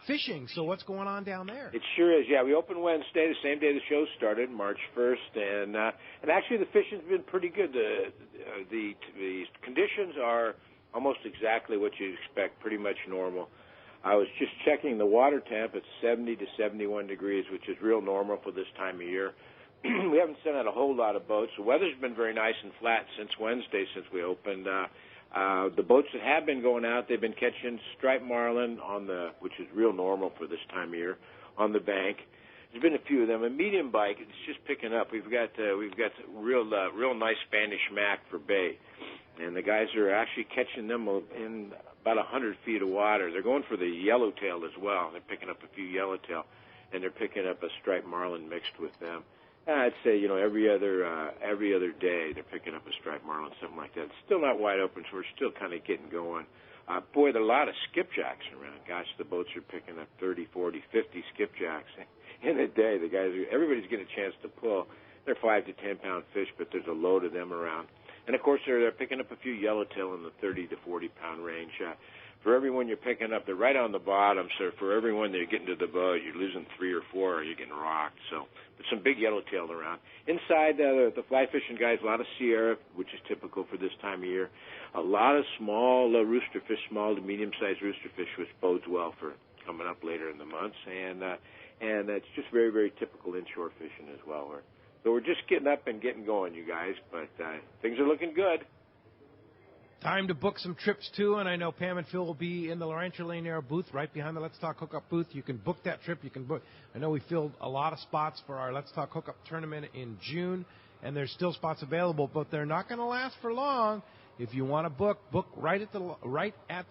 fishing. So what's going on down there? It sure is. Yeah, we opened Wednesday, the same day the show started, March 1st, and actually the fishing's been pretty good. The conditions are almost exactly what you'd expect, pretty much normal. I was just checking the water temp. It's 70 to 71 degrees, which is real normal for this time of year. We haven't sent out a whole lot of boats. The weather's been very nice and flat since Wednesday, since we opened. The boats that have been going out, they've been catching striped marlin which is real normal for this time of year, on the bank. there's been a few of them. A medium bike, it's just picking up. We've got real nice Spanish Mac for bait, and the guys are actually catching them in about 100 feet of water. They're going for the yellowtail as well. They're picking up a few yellowtail, and they're picking up a striped marlin mixed with them. I'd say, every other day they're picking up a striped marlin, something like that. It's still not wide open, so we're still kind of getting going. Boy, there are a lot of skipjacks around. Gosh, the boats are picking up 30, 40, 50 skipjacks in a day. Everybody's getting a chance to pull. They're 5 to 10 pound fish, but there's a load of them around. And of course, they're picking up a few yellowtail in the 30 to 40 pound range. For everyone you're picking up, they're right on the bottom. So for everyone that you're getting to the boat, you're losing 3 or 4, or you're getting rocked. So, but some big yellowtail around. Inside the fly fishing guys, a lot of Sierra, which is typical for this time of year. A lot of small rooster fish, small to medium-sized rooster fish, which bodes well for coming up later in the months. And it's just very, very typical inshore fishing as well. So we're just getting up and getting going, you guys. But things are looking good. Time to book some trips, too, and I know Pam and Phil will be in the Rancho Lane Air booth right behind the Let's Talk Hookup booth. You can book that trip. I know we filled a lot of spots for our Let's Talk Hookup tournament in June, and there's still spots available, but they're not going to last for long. If you want to book right at the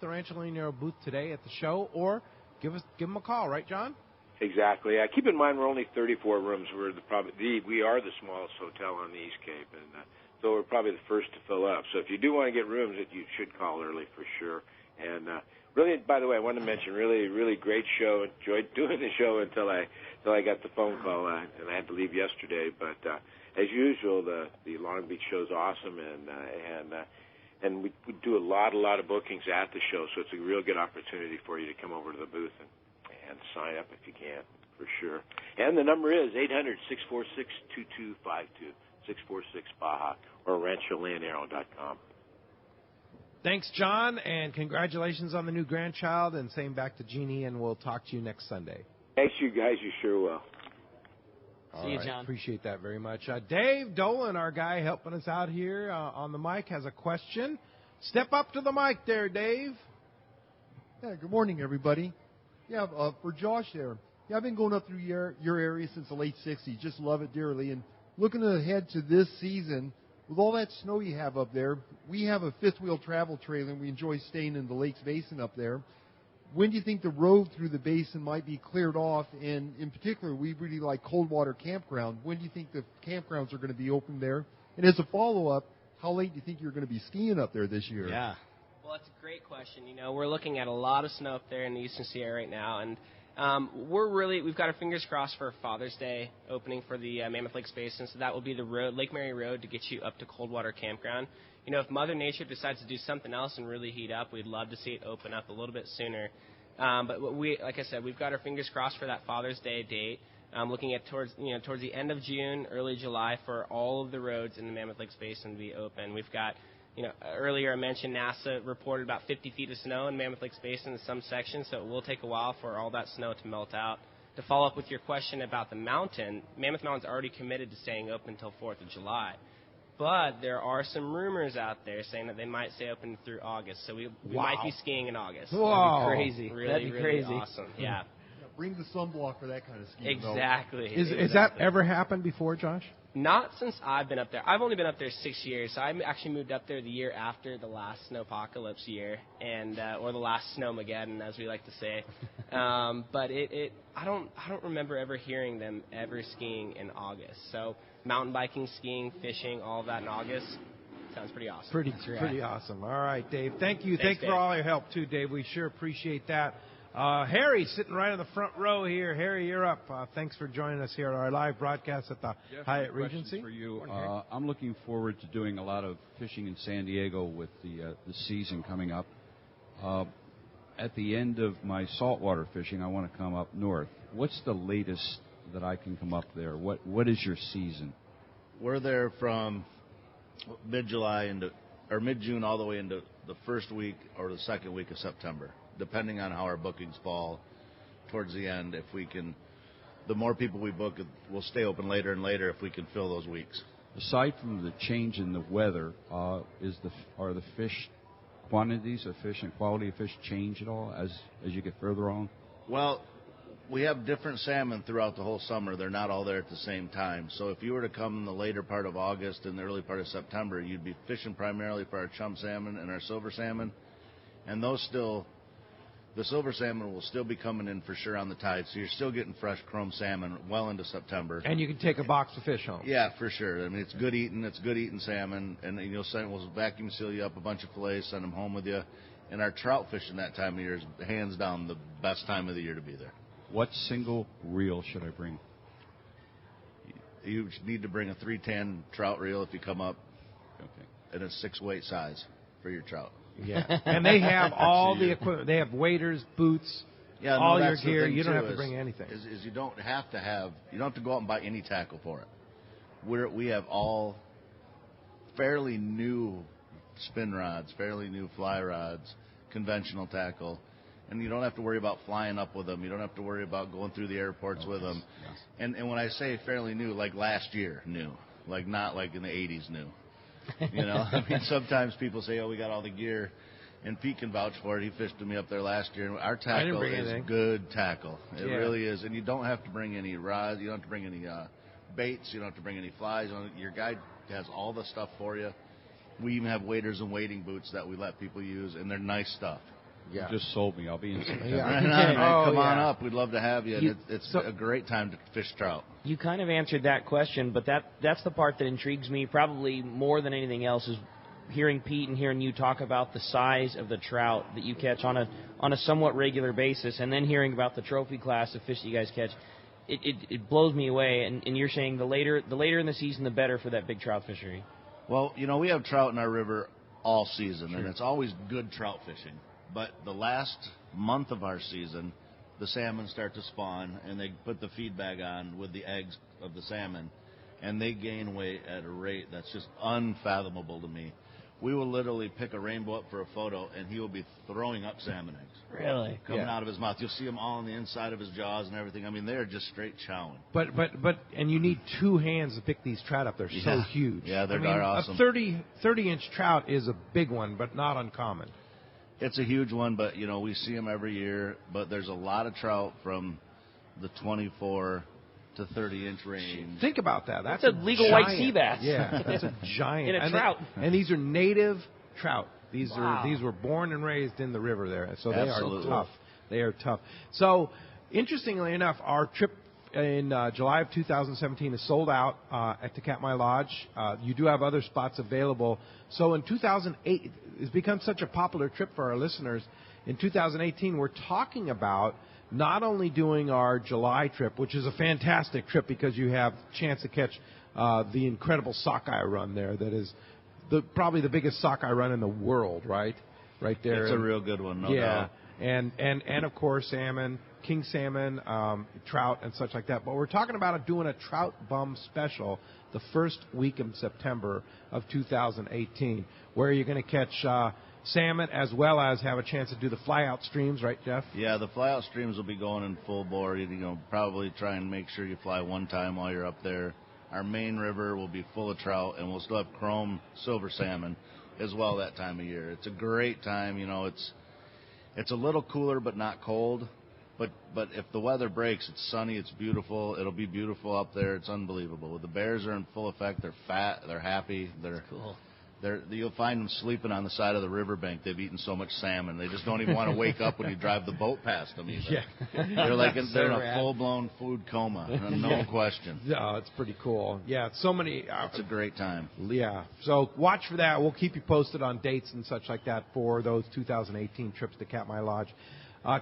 Rancho Lane Air booth today at the show, or give them a call, right, John? Exactly. Keep in mind we're only 34 rooms. We are the smallest hotel on the East Cape, and so we're probably the first to fill up. So if you do want to get rooms, you should call early for sure. And really, by the way, I want to mention really, really great show. Enjoyed doing the show until I got the phone call, and I had to leave yesterday. But as usual, the Long Beach show's awesome, and we do a lot of bookings at the show. So it's a real good opportunity for you to come over to the booth and sign up if you can, for sure. And the number is 800-646-2252. 646 Baja or RanchoLandArrow.com. Thanks, John, and congratulations on the new grandchild, and same back to Jeannie, and we'll talk to you next Sunday. Thanks, you guys. You sure will. See you, John. Appreciate that very much. Dave Dolan, our guy helping us out here on the mic, has a question. Step up to the mic there, Dave. Yeah, good morning, everybody. Yeah, for Josh there. Yeah, I've been going up through your area since the late 60s. Just love it dearly. And looking ahead to this season, with all that snow you have up there, we have a fifth-wheel travel trailer, and we enjoy staying in the Lakes Basin up there. When do you think the road through the basin might be cleared off? And in particular, we really like Coldwater Campground. When do you think the campgrounds are going to be open there? And as a follow-up, how late do you think you're going to be skiing up there this year? Yeah. Well, that's a great question. We're looking at a lot of snow up there in the Eastern Sierra right now, and we've got our fingers crossed for Father's Day opening for the Mammoth Lakes Basin, so that will be the road, Lake Mary Road, to get you up to Coldwater Campground. If Mother Nature decides to do something else and really heat up, we'd love to see it open up a little bit sooner. But like I said, we've got our fingers crossed for that Father's Day date. Looking at towards the end of June, early July for all of the roads in the Mammoth Lakes Basin to be open. We've got, earlier I mentioned NASA reported about 50 feet of snow in Mammoth Lakes Basin in some sections, so it will take a while for all that snow to melt out. To follow up with your question about the mountain, Mammoth Mountain's already committed to staying open until 4th of July. But there are some rumors out there saying that they might stay open through August, so we might be skiing in August. Wow. That'd be crazy. That'd be really crazy. Awesome. Yeah. Bring the sunblock for that kind of skiing. Exactly. Is that ever happened before, Josh? Not since I've been up there. I've only been up there 6 years, so I actually moved up there the year after the last snowpocalypse year, and or the last snowmageddon, as we like to say. But I don't remember ever hearing them ever skiing in August. So mountain biking, skiing, fishing, all of that in August sounds pretty awesome. Pretty awesome. All right, Dave. Thank you. Thanks, Thanks for all your help too, Dave. We sure appreciate that. Harry, sitting right in the front row here. Harry, you're up. Thanks for joining us here at our live broadcast at the Hyatt Regency. For you, I'm looking forward to doing a lot of fishing in San Diego with the season coming up. At the end of my saltwater fishing, I want to come up north. What's the latest that I can come up there? What is your season? We're there from mid-July mid-June all the way into the first week or the second week of September, depending on how our bookings fall towards the end. If we can, the more people we book, we'll stay open later and later if we can fill those weeks. Aside from the change in the weather, are the fish quantities of fish and quality of fish change at all as you get further on? Well, we have different salmon throughout the whole summer. They're not all there at the same time. So if you were to come in the later part of August and the early part of September, you'd be fishing primarily for our chum salmon and our silver salmon. And the silver salmon will still be coming in for sure on the tide. So you're still getting fresh chrome salmon well into September. And you can take a box of fish home. Yeah, for sure. I mean, it's good eating. It's good eating salmon. And we'll vacuum seal you up a bunch of fillets, send them home with you. And our trout fishing that time of year is hands down the best time of the year to be there. What single reel should I bring? You need to bring a 310 trout reel if you come up. Okay. And a 6-weight size for your trout. Yeah. And they have all the equipment. They have waders, boots, all your gear. You don't have to bring anything. Is you don't have to go out and buy any tackle for it. We have all fairly new spin rods, fairly new fly rods, conventional tackle. And you don't have to worry about flying up with them. You don't have to worry about going through the airports with them. Yes. And when I say fairly new, like last year new, like not like in the 80s new. I mean, sometimes people say, "Oh, we got all the gear," and Pete can vouch for it. He fished with me up there last year. And our tackle is good tackle. It really is. And you don't have to bring any rods. You don't have to bring any baits. You don't have to bring any flies. Your guide has all the stuff for you. We even have waders and wading boots that we let people use, and they're nice stuff. Yeah. You just sold me. I'll be in September. Yeah. Come on up. We'd love to have you. It's a great time to fish trout. You kind of answered that question, but that's the part that intrigues me probably more than anything else is hearing Pete and hearing you talk about the size of the trout that you catch on a somewhat regular basis, and then hearing about the trophy class of fish that you guys catch. It blows me away, and you're saying the later in the season, the better for that big trout fishery. Well, we have trout in our river all season, and it's always good trout fishing. But the last month of our season, the salmon start to spawn, and they put the feed bag on with the eggs of the salmon, and they gain weight at a rate that's just unfathomable to me. We will literally pick a rainbow up for a photo, and he will be throwing up salmon eggs. Really? Coming out of his mouth. You'll see them all on the inside of his jaws and everything. I mean, they're just straight chowing. But and you need 2 hands to pick these trout up. They're so huge. Yeah, they're awesome. A 30-inch trout is a big one, but not uncommon. It's a huge one, but, we see them every year. But there's a lot of trout from the 24 to 30-inch range. Think about that. That's a legal giant white sea bass. Yeah, that's a giant. In a trout. And these are native trout. These were born and raised in the river there. So they are tough. They are tough. So, interestingly enough, our trip in July of 2017 is sold out at the Katmai Lodge. You do have other spots available. So in 2008, it's become such a popular trip for our listeners. In 2018, we're talking about not only doing our July trip, which is a fantastic trip because you have a chance to catch the incredible sockeye run there that is probably the biggest sockeye run in the world, right there. It's a real good one, no doubt. And of course salmon, king salmon, trout, and such like that. But we're talking about doing a trout bum special the first week in September of 2018, where you're going to catch salmon as well as have a chance to do the fly-out streams, right, Jeff? Yeah, the fly-out streams will be going in full bore. Probably try and make sure you fly one time while you're up there. Our main river will be full of trout, and we'll still have chrome silver salmon as well that time of year. It's a great time. It's a little cooler but not cold. But if the weather breaks, it's sunny, it's beautiful. It'll be beautiful up there. It's unbelievable. The bears are in full effect. They're fat. They're happy. They're cool. You'll find them sleeping on the side of the riverbank. They've eaten so much salmon. They just don't even want to wake up when you drive the boat past them even. Yeah. They're in a full-blown food coma, no question. Yeah, it's pretty cool. Yeah, so many. It's a great time. Yeah. So watch for that. We'll keep you posted on dates and such like that for those 2018 trips to Katmai Lodge.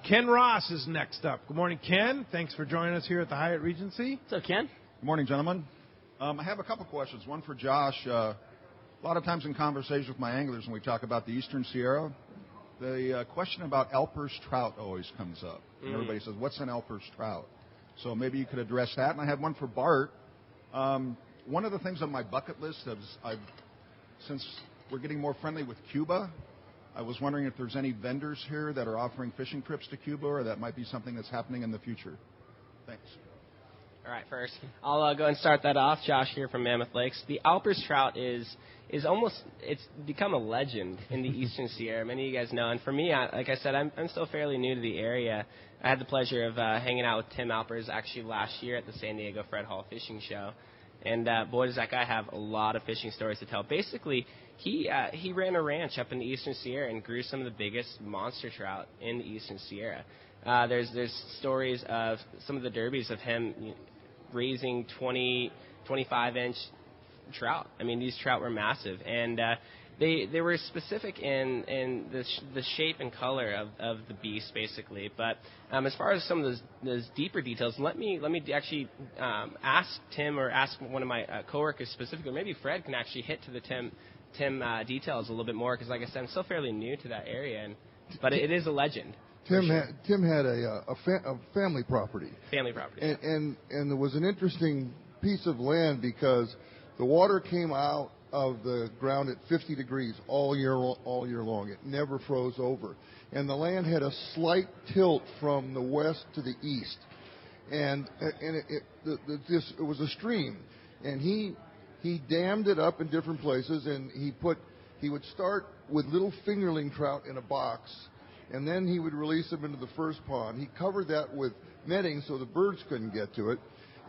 Ken Ross is next up. Good morning, Ken. Thanks for joining us here at the Hyatt Regency. What's up, Ken? Good morning, gentlemen. I have a couple questions. One for Josh. A lot of times in conversations with my anglers when we talk about the Eastern Sierra, the question about Elper's trout always comes up. And everybody says, what's an Elper's trout? So maybe you could address that. And I had one for Bart. One of the things on my bucket list is since we're getting more friendly with Cuba, I was wondering if there's any vendors here that are offering fishing trips to Cuba, or that might be something that's happening in the future. Thanks. All right, first, I'll go and start that off. Josh here from Mammoth Lakes. The Alpers trout is almost, it's become a legend in the Eastern Sierra. Many of you guys know. And for me, like I said, I'm still fairly new to the area. I had the pleasure of hanging out with Tim Alpers actually last year at the San Diego Fred Hall Fishing Show. And boy, does that guy have a lot of fishing stories to tell. Basically, he ran a ranch up in the Eastern Sierra and grew some of the biggest monster trout in the Eastern Sierra. There's stories of some of the derbies of him raising 25-inch trout. I mean, these trout were massive, and they were specific in the shape and color of the beast, basically. But as far as some of those deeper details, let me actually ask Tim or ask one of my coworkers specifically, or maybe Fred can actually hit to the Tim details a little bit more, because like I said, I'm still fairly new to that area, but it is a legend. Tim had a family property. Family property. And there was an interesting piece of land because the water came out of the ground at 50 degrees all year long. It never froze over. And the land had a slight tilt from the west to the east. And it was a stream. And he dammed it up in different places, and he would start with little fingerling trout in a box, and then he would release them into the first pond. He covered that with netting so the birds couldn't get to it.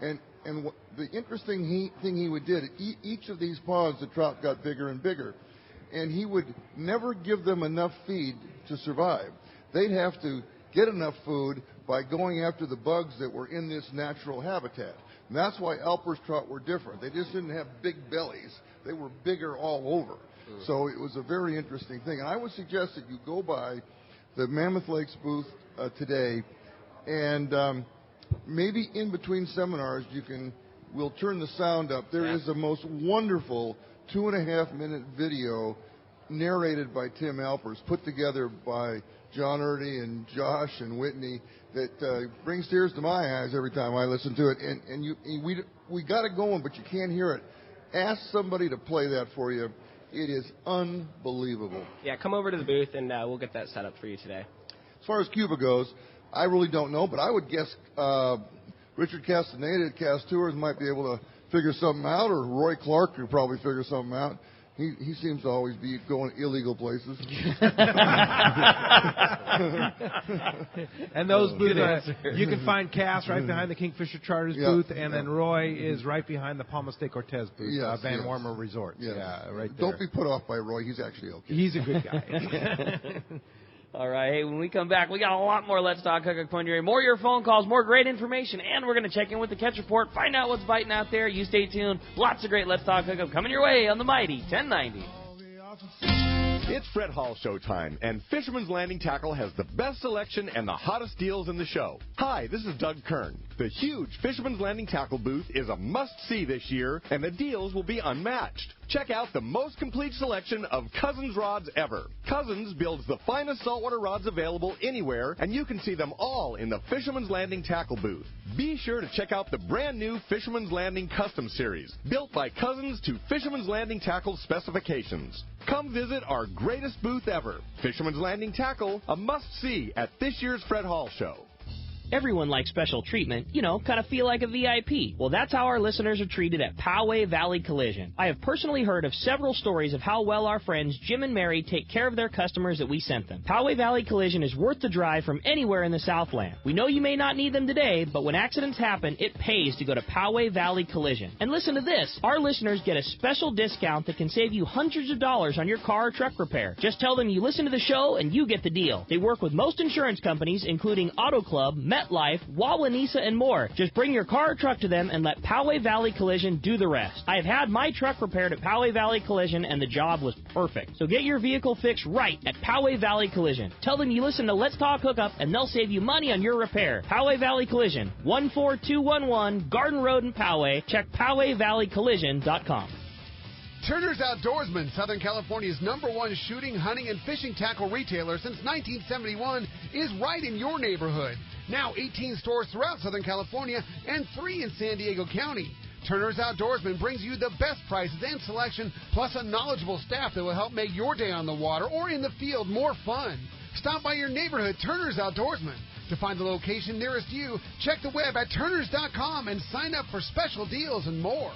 And the interesting thing he would do, each of these ponds, the trout got bigger and bigger. And he would never give them enough feed to survive. They'd have to get enough food by going after the bugs that were in this natural habitat. And that's why Alpers trout were different. They just didn't have big bellies. They were bigger all over. So it was a very interesting thing. And I would suggest that you go by the Mammoth Lakes booth today, and maybe in between seminars we'll turn the sound up. There is a most wonderful 2.5-minute video narrated by Tim Alpers, put together by John Erdy and Josh and Whitney, that brings tears to my eyes every time I listen to it. And we got it going, but you can't hear it. Ask somebody to play that for you. It is unbelievable. Yeah, come over to the booth, and we'll get that set up for you today. As far as Cuba goes, I really don't know, but I would guess Richard Castaneda at Cast Tours might be able to figure something out, or Roy Clark could probably figure something out. He seems to always be going illegal places. And those booths, you can find Cass right behind the Kingfisher Charters booth, and then Roy is right behind the Palmas de Cortez booth, Van Warmer Resort. Yes. Yeah, right there. Don't be put off by Roy. He's actually okay. He's a good guy. All right, hey, when we come back, we got a lot more Let's Talk Hookup on your way. More of your phone calls, more great information, and we're going to check in with the catch report, find out what's biting out there. You stay tuned. Lots of great Let's Talk Hookup coming your way on the mighty 1090. It's Fred Hall showtime, and Fisherman's Landing Tackle has the best selection and the hottest deals in the show. Hi, this is Doug Kern. The huge Fisherman's Landing Tackle booth is a must-see this year, and the deals will be unmatched. Check out the most complete selection of Cousins rods ever. Cousins builds the finest saltwater rods available anywhere, and you can see them all in the Fisherman's Landing Tackle booth. Be sure to check out the brand new Fisherman's Landing Custom Series, built by Cousins to Fisherman's Landing Tackle specifications. Come visit our greatest booth ever, Fisherman's Landing Tackle, a must-see at this year's Fred Hall Show. Everyone likes special treatment, kind of feel like a VIP. Well, that's how our listeners are treated at Poway Valley Collision. I have personally heard of several stories of how well our friends Jim and Mary take care of their customers that we sent them. Poway Valley Collision is worth the drive from anywhere in the Southland. We know you may not need them today, but when accidents happen, it pays to go to Poway Valley Collision. And listen to this, our listeners get a special discount that can save you hundreds of dollars on your car or truck repair. Just tell them you listen to the show and you get the deal. They work with most insurance companies, including Auto Club, MetLife, Wawanesa, and more. Just bring your car or truck to them and let Poway Valley Collision do the rest. I have had my truck repaired at Poway Valley Collision, and the job was perfect. So get your vehicle fixed right at Poway Valley Collision. Tell them you listen to Let's Talk Hookup, and they'll save you money on your repair. Poway Valley Collision, 14211 Garden Road in Poway. Check PowayValleyCollision.com. Turner's Outdoorsman, Southern California's #1 shooting, hunting, and fishing tackle retailer since 1971, is right in your neighborhood. Now 18 stores throughout Southern California and 3 in San Diego County. Turner's Outdoorsman brings you the best prices and selection, plus a knowledgeable staff that will help make your day on the water or in the field more fun. Stop by your neighborhood Turner's Outdoorsman. To find the location nearest you, check the web at turners.com and sign up for special deals and more.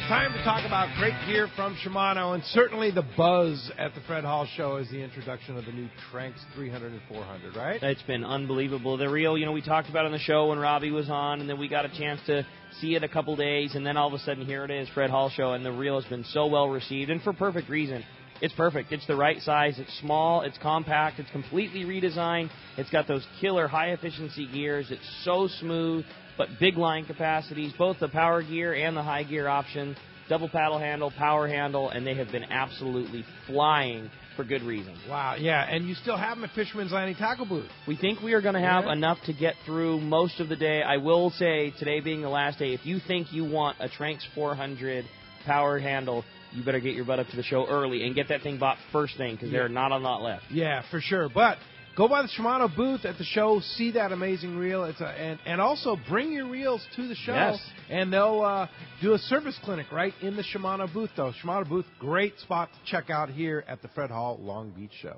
Time to talk about great gear from Shimano, and certainly the buzz at the Fred Hall Show is the introduction of the new Tranx 300 and 400, right? It's been unbelievable. The reel, we talked about on the show when Robbie was on, and then we got a chance to see it a couple days, and then all of a sudden here it is, Fred Hall Show, and the reel has been so well received, and for perfect reason. It's perfect. It's the right size. It's small. It's compact. It's completely redesigned. It's got those killer high-efficiency gears. It's so smooth, but big line capacities, both the power gear and the high gear option, double paddle handle, power handle, and they have been absolutely flying for good reason. Wow, yeah, and you still have them at Fisherman's Landing Tackle Booth. We think we are going to have enough to get through most of the day. I will say, today being the last day, if you think you want a Tranx 400 power handle, you better get your butt up to the show early and get that thing bought first thing, because there are not a lot left. Yeah, for sure, but go by the Shimano booth at the show, see that amazing reel. And also bring your reels to the show. Yes. And they'll do a service clinic right in the Shimano booth, though. Shimano booth, great spot to check out here at the Fred Hall Long Beach Show.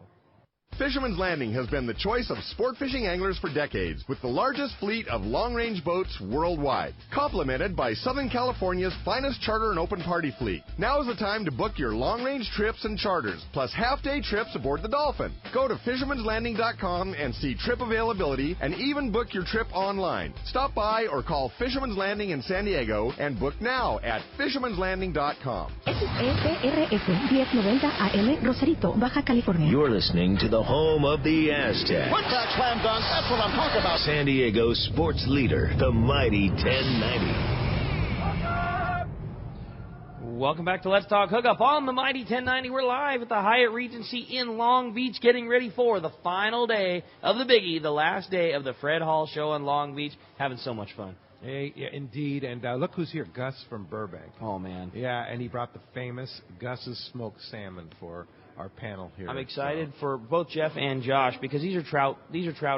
Fisherman's Landing has been the choice of sport fishing anglers for decades, with the largest fleet of long-range boats worldwide, complemented by Southern California's finest charter and open party fleet. Now is the time to book your long-range trips and charters, plus half-day trips aboard the Dolphin. Go to fishermanslanding.com and see trip availability, and even book your trip online. Stop by or call Fisherman's Landing in San Diego and book now at fishermanslanding.com. SEPRS 1090 AM, Rosarito, Baja California. You're listening to the home of the Aztecs. What's that slam dunk? That's what I'm talking about. San Diego sports leader, the mighty 1090. Welcome back to Let's Talk Hookup on the mighty 1090. We're live at the Hyatt Regency in Long Beach, getting ready for the final day of the Biggie, the last day of the Fred Hall Show in Long Beach. Having so much fun. Hey, yeah, indeed, and look who's here, Gus from Burbank. Oh, man. Yeah, and he brought the famous Gus's smoked salmon for our panel here. I'm excited for both Jeff and Josh, because these are trout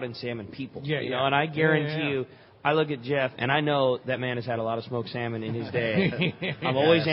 and salmon people. Yeah, you know, and I guarantee you, I look at Jeff and I know that man has had a lot of smoked salmon in his day. I'm always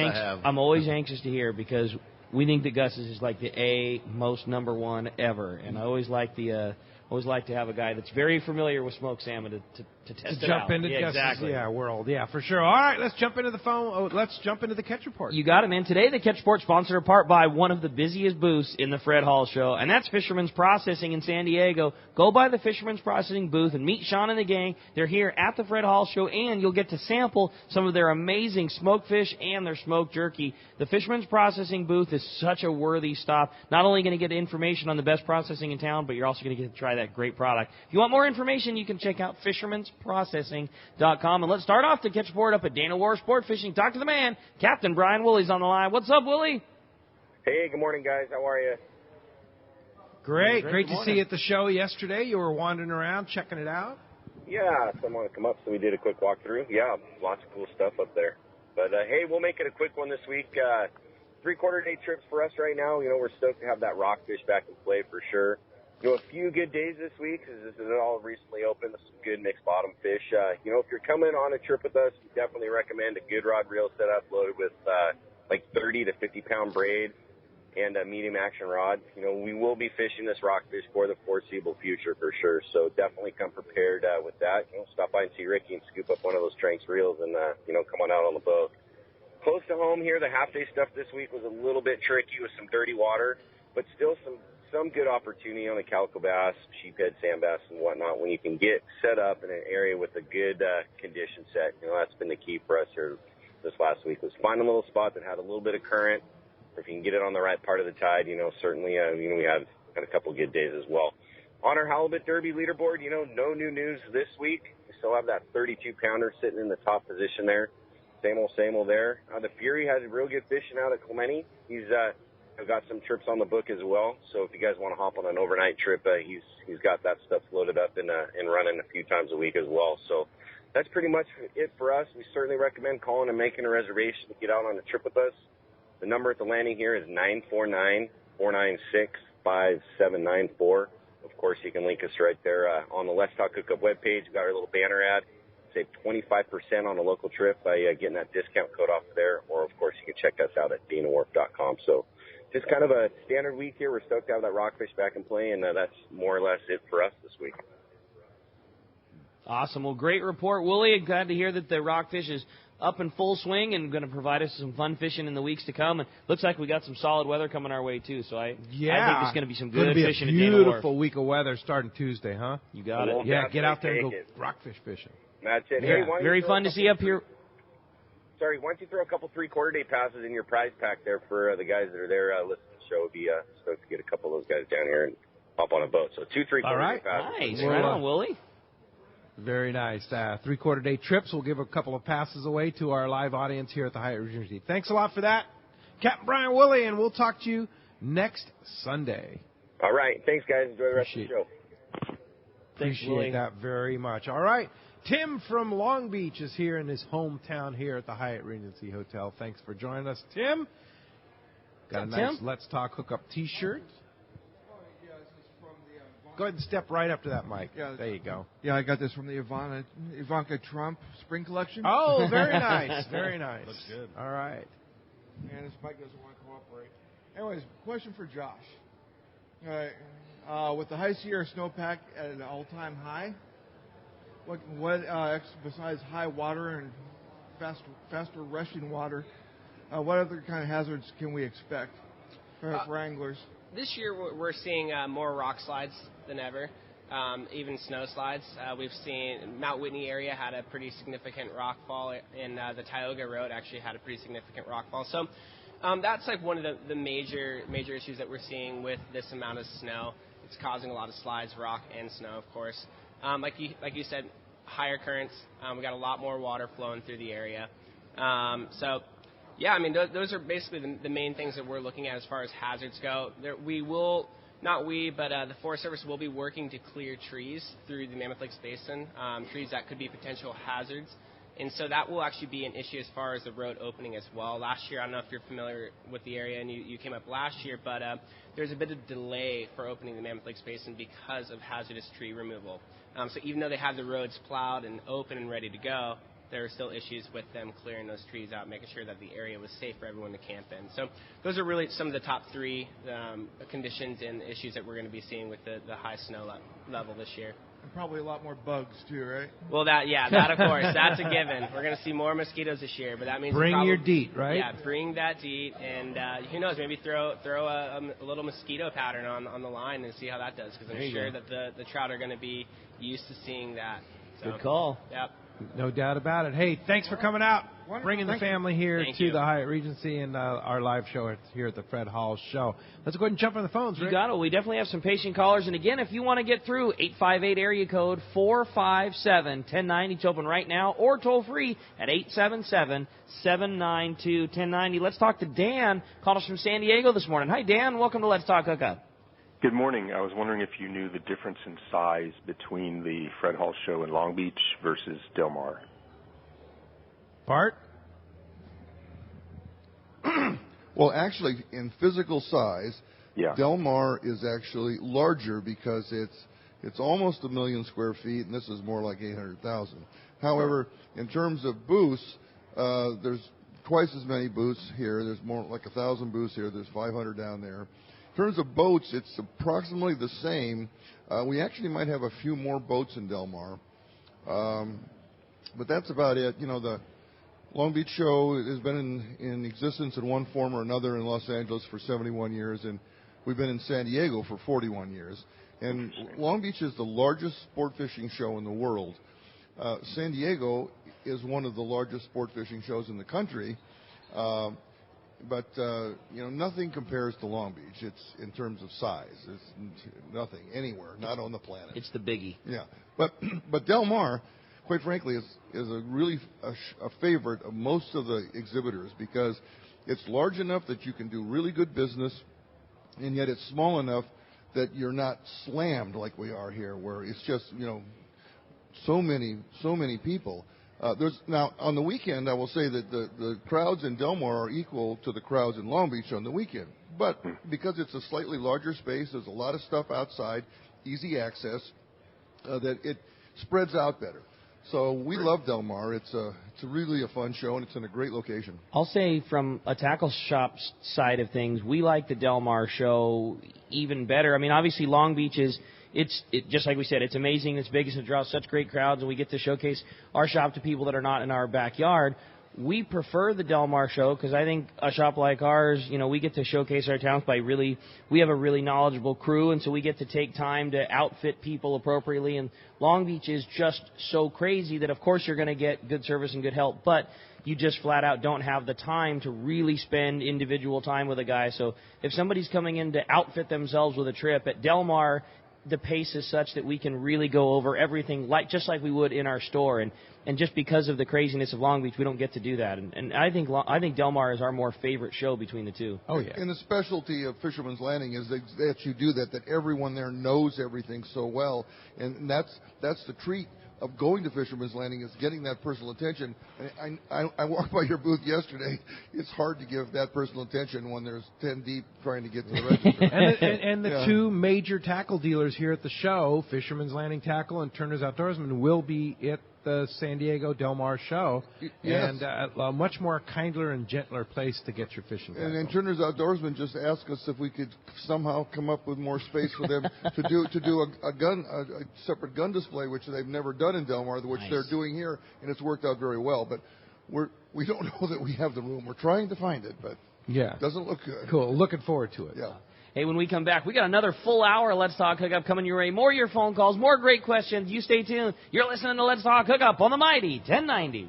anxious to hear, because we think that Gus's is like the most number one ever, and I always like to have a guy that's very familiar with smoked salmon to test it out. Jump into Gus's world. Yeah, for sure. All right, let's jump into the phone. Let's jump into the Catch Report. You got it, man. Today, the Catch Report sponsored in part by one of the busiest booths in the Fred Hall Show, and that's Fisherman's Processing in San Diego. Go by the Fisherman's Processing booth and meet Sean and the gang. They're here at the Fred Hall Show, and you'll get to sample some of their amazing smoked fish and their smoked jerky. The Fisherman's Processing booth is such a worthy stop. Not only going to get information on the best processing in town, but you're also going to get to try that great product. If you want more information, you can check out fishermansprocessing.com. And let's start off the Catch Report up at Dana War Sport Fishing. Talk to the man, Captain Brian Woolley's on the line. What's up, Woolley? Hey, good morning, guys. How are you? Great to see you at the show yesterday. You were wandering around, checking it out. Yeah, someone come up, so we did a quick walkthrough. Yeah, lots of cool stuff up there. But, hey, we'll make it a quick one this week. 3/4 day trips for us right now. You know, we're stoked to have that rockfish back in play for sure. You know, a few good days this week, because this is all recently open, some good mixed bottom fish. You know, if you're coming on a trip with us, we definitely recommend a good rod reel setup loaded with like 30 to 50 pound braid and a medium action rod. You know, we will be fishing this rockfish for the foreseeable future for sure, so definitely come prepared with that. You know, stop by and see Ricky and scoop up one of those Tranx reels and, you know, come on out on the boat. Close to home here, the half-day stuff this week was a little bit tricky with some dirty water, but still some good opportunity on the calico bass, sheephead, sand bass, and whatnot when you can get set up in an area with a good condition set. You know, that's been the key for us here this last week, was find a little spot that had a little bit of current, or if you can get it on the right part of the tide, you know, certainly, you know, we had a couple good days as well. On our halibut derby leaderboard, you know, no new news this week. We still have that 32-pounder sitting in the top position there. Same old there. The Fury has real good fishing out at Clemente. He's got some trips on the book as well. So if you guys want to hop on an overnight trip, he's got that stuff loaded up and running a few times a week as well. So that's pretty much it for us. We certainly recommend calling and making a reservation to get out on a trip with us. The number at the landing here is 949-496-5794. Of course, you can link us right there on the Let's Talk Hookup webpage. We've got our little banner ad. Save 25% on a local trip by getting that discount code off there. Or, of course, you can check us out at DanaWharf.com. So just kind of a standard week here. We're stoked to have that rockfish back in play, and that's more or less it for us this week. Awesome. Well, great report, Willie. Glad to hear that the rockfish is up in full swing and going to provide us some fun fishing in the weeks to come. And looks like we got some solid weather coming our way, too. So I think there's going to be some good fishing at Dana Wharf. Beautiful week of weather starting Tuesday, huh? You got it. Yeah, get out there and go rockfish fishing. That's it. Yeah. Hey, very fun to see up here. Sorry, why don't you throw a couple 3/4 day passes in your prize pack there for the guys that are there listening to the show? We'd be stoked to get a couple of those guys down here and hop on a boat. So 2 3/4 day passes. Nice. Right on, Willie. Very nice. 3/4 day trips. We'll give a couple of passes away to our live audience here at the Hyatt Regency. Thanks a lot for that, Captain Brian Willie, and we'll talk to you next Sunday. All right. Thanks, guys. Enjoy the rest of the show. Appreciate that very much. All right. Tim from Long Beach is here in his hometown here at the Hyatt Regency Hotel. Thanks for joining us, Tim. Got a nice Let's Talk Hookup T-shirt. Go ahead and step right up to that mic. Yeah, there you go. Yeah, I got this from the Ivanka Trump spring collection. Oh, very nice. Very nice. Looks good. All right. And this mic doesn't want to cooperate. Anyways, question for Josh. All right. With the High Sierra snowpack at an all-time high, what besides high water and faster rushing water, what other kind of hazards can we expect for anglers? This year we're seeing more rock slides than ever, even snow slides. We've seen Mount Whitney area had a pretty significant rock fall, and the Tioga Road actually had a pretty significant rock fall. So that's like one of the major issues that we're seeing with this amount of snow. It's causing a lot of slides, rock and snow, of course. Like you said, higher currents. We got a lot more water flowing through the area. Yeah, I mean, those are basically the main things that we're looking at as far as hazards go. The Forest Service will be working to clear trees through the Mammoth Lakes Basin, trees that could be potential hazards. And so that will actually be an issue as far as the road opening as well. Last year, I don't know if you're familiar with the area and you came up last year, but there's a bit of delay for opening the Mammoth Lakes Basin because of hazardous tree removal. So even though they have the roads plowed and open and ready to go, there are still issues with them clearing those trees out, making sure that the area was safe for everyone to camp in. So those are really some of the top three conditions and issues that we're going to be seeing with the high snow level this year. And probably a lot more bugs too, right? Well, that of course, that's a given. We're going to see more mosquitoes this year, but that means bring your DEET, right? Yeah, bring that DEET, and who knows, maybe throw a little mosquito pattern on the line and see how that does, because I'm sure that the trout are going to be used to seeing that. So, good call. Yep. No doubt about it. Hey, thanks for coming out, bringing the family here to the Hyatt Regency and our live show here at the Fred Hall Show. Let's go ahead and jump on the phones, Rick. You got it. We definitely have some patient callers. And again, if you want to get through, 858 area code 457-1090. It's open right now, or toll free at 877-792-1090. Let's talk to Dan. Called us from San Diego this morning. Hi, Dan. Welcome to Let's Talk Hookup. Good morning. I was wondering if you knew the difference in size between the Fred Hall Show in Long Beach versus Del Mar. Bart? Well, actually, in physical size, Del Mar is actually larger because it's almost 1 million square feet, and this is more like 800,000. However, in terms of booths, there's twice as many booths here. There's more like 1,000 booths here. There's 500 down there. In terms of boats, it's approximately the same. We actually might have a few more boats in Del Mar. But that's about it. You know, the Long Beach Show has been in existence in one form or another in Los Angeles for 71 years, and we've been in San Diego for 41 years. And Long Beach is the largest sport fishing show in the world. San Diego is one of the largest sport fishing shows in the country. But nothing compares to Long Beach. It's in terms of size. It's nothing anywhere, not on the planet. It's the biggie. Yeah, but Del Mar, quite frankly, is a really a favorite of most of the exhibitors because it's large enough that you can do really good business, and yet it's small enough that you're not slammed like we are here, where it's just so many people. Now, on the weekend, I will say that the crowds in Del Mar are equal to the crowds in Long Beach on the weekend. But because it's a slightly larger space, there's a lot of stuff outside, easy access, that it spreads out better. So we love Del Mar. It's really a fun show, and it's in a great location. I'll say from a tackle shop side of things, we like the Del Mar show even better. I mean, obviously Long Beach is, just like we said, it's amazing, it's big, it draws such great crowds, and we get to showcase our shop to people that are not in our backyard. We prefer the Del Mar show because I think a shop like ours, we get to showcase our talents by we have a really knowledgeable crew, and so we get to take time to outfit people appropriately. And Long Beach is just so crazy that, of course, you're going to get good service and good help, but you just flat out don't have the time to really spend individual time with a guy. So if somebody's coming in to outfit themselves with a trip at Del Mar, the pace is such that we can really go over everything just like we would in our store, and just because of the craziness of Long Beach, we don't get to do that. And I think Del Mar is our more favorite show between the two. Oh yeah. And the specialty of Fisherman's Landing is that you do that everyone there knows everything so well, and that's the treat of going to Fisherman's Landing, is getting that personal attention. I walked by your booth yesterday. It's hard to give that personal attention when there's 10 deep trying to get to the register. and the two major tackle dealers here at the show, Fisherman's Landing Tackle and Turner's Outdoorsman, will be at the San Diego Del Mar show, yes. And a much more kindler and gentler place to get your fishing tackle. And Turner's Outdoorsman just asked us if we could somehow come up with more space for them to do a separate gun display, which they've never done in Del Mar, which they're doing here, and it's worked out very well. But we don't know that we have the room. We're trying to find it, but it doesn't look good. Cool. Looking forward to it. Yeah. Hey, when we come back, we got another full hour of Let's Talk Hookup coming your way. More of your phone calls, more great questions. You stay tuned. You're listening to Let's Talk Hookup on the Mighty 1090.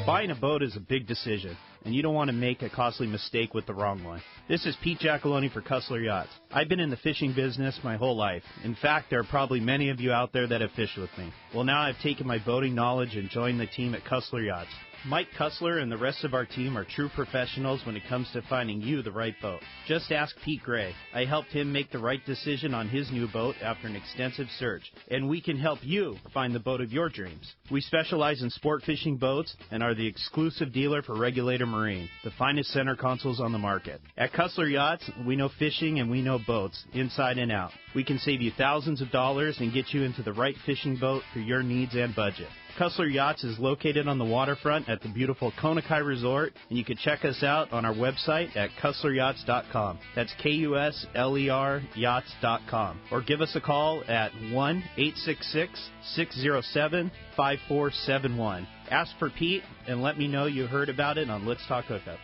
Buying a boat is a big decision, and you don't want to make a costly mistake with the wrong one. This is Pete Giacalone for Cussler Yachts. I've been in the fishing business my whole life. In fact, there are probably many of you out there that have fished with me. Well, now I've taken my boating knowledge and joined the team at Cussler Yachts. Mike Cussler and the rest of our team are true professionals when it comes to finding you the right boat. Just ask Pete Gray. I helped him make the right decision on his new boat after an extensive search, and we can help you find the boat of your dreams. We specialize in sport fishing boats and are the exclusive dealer for Regulator Marine, the finest center consoles on the market. At Cussler Yachts, we know fishing and we know boats, inside and out. We can save you thousands of dollars and get you into the right fishing boat for your needs and budget. Cussler Yachts is located on the waterfront at the beautiful Konakai Resort, and you can check us out on our website at CusslerYachts.com. That's KUSLER Yachts.com. Or give us a call at 1-866-607-5471. Ask for Pete and let me know you heard about it on Let's Talk Hookup.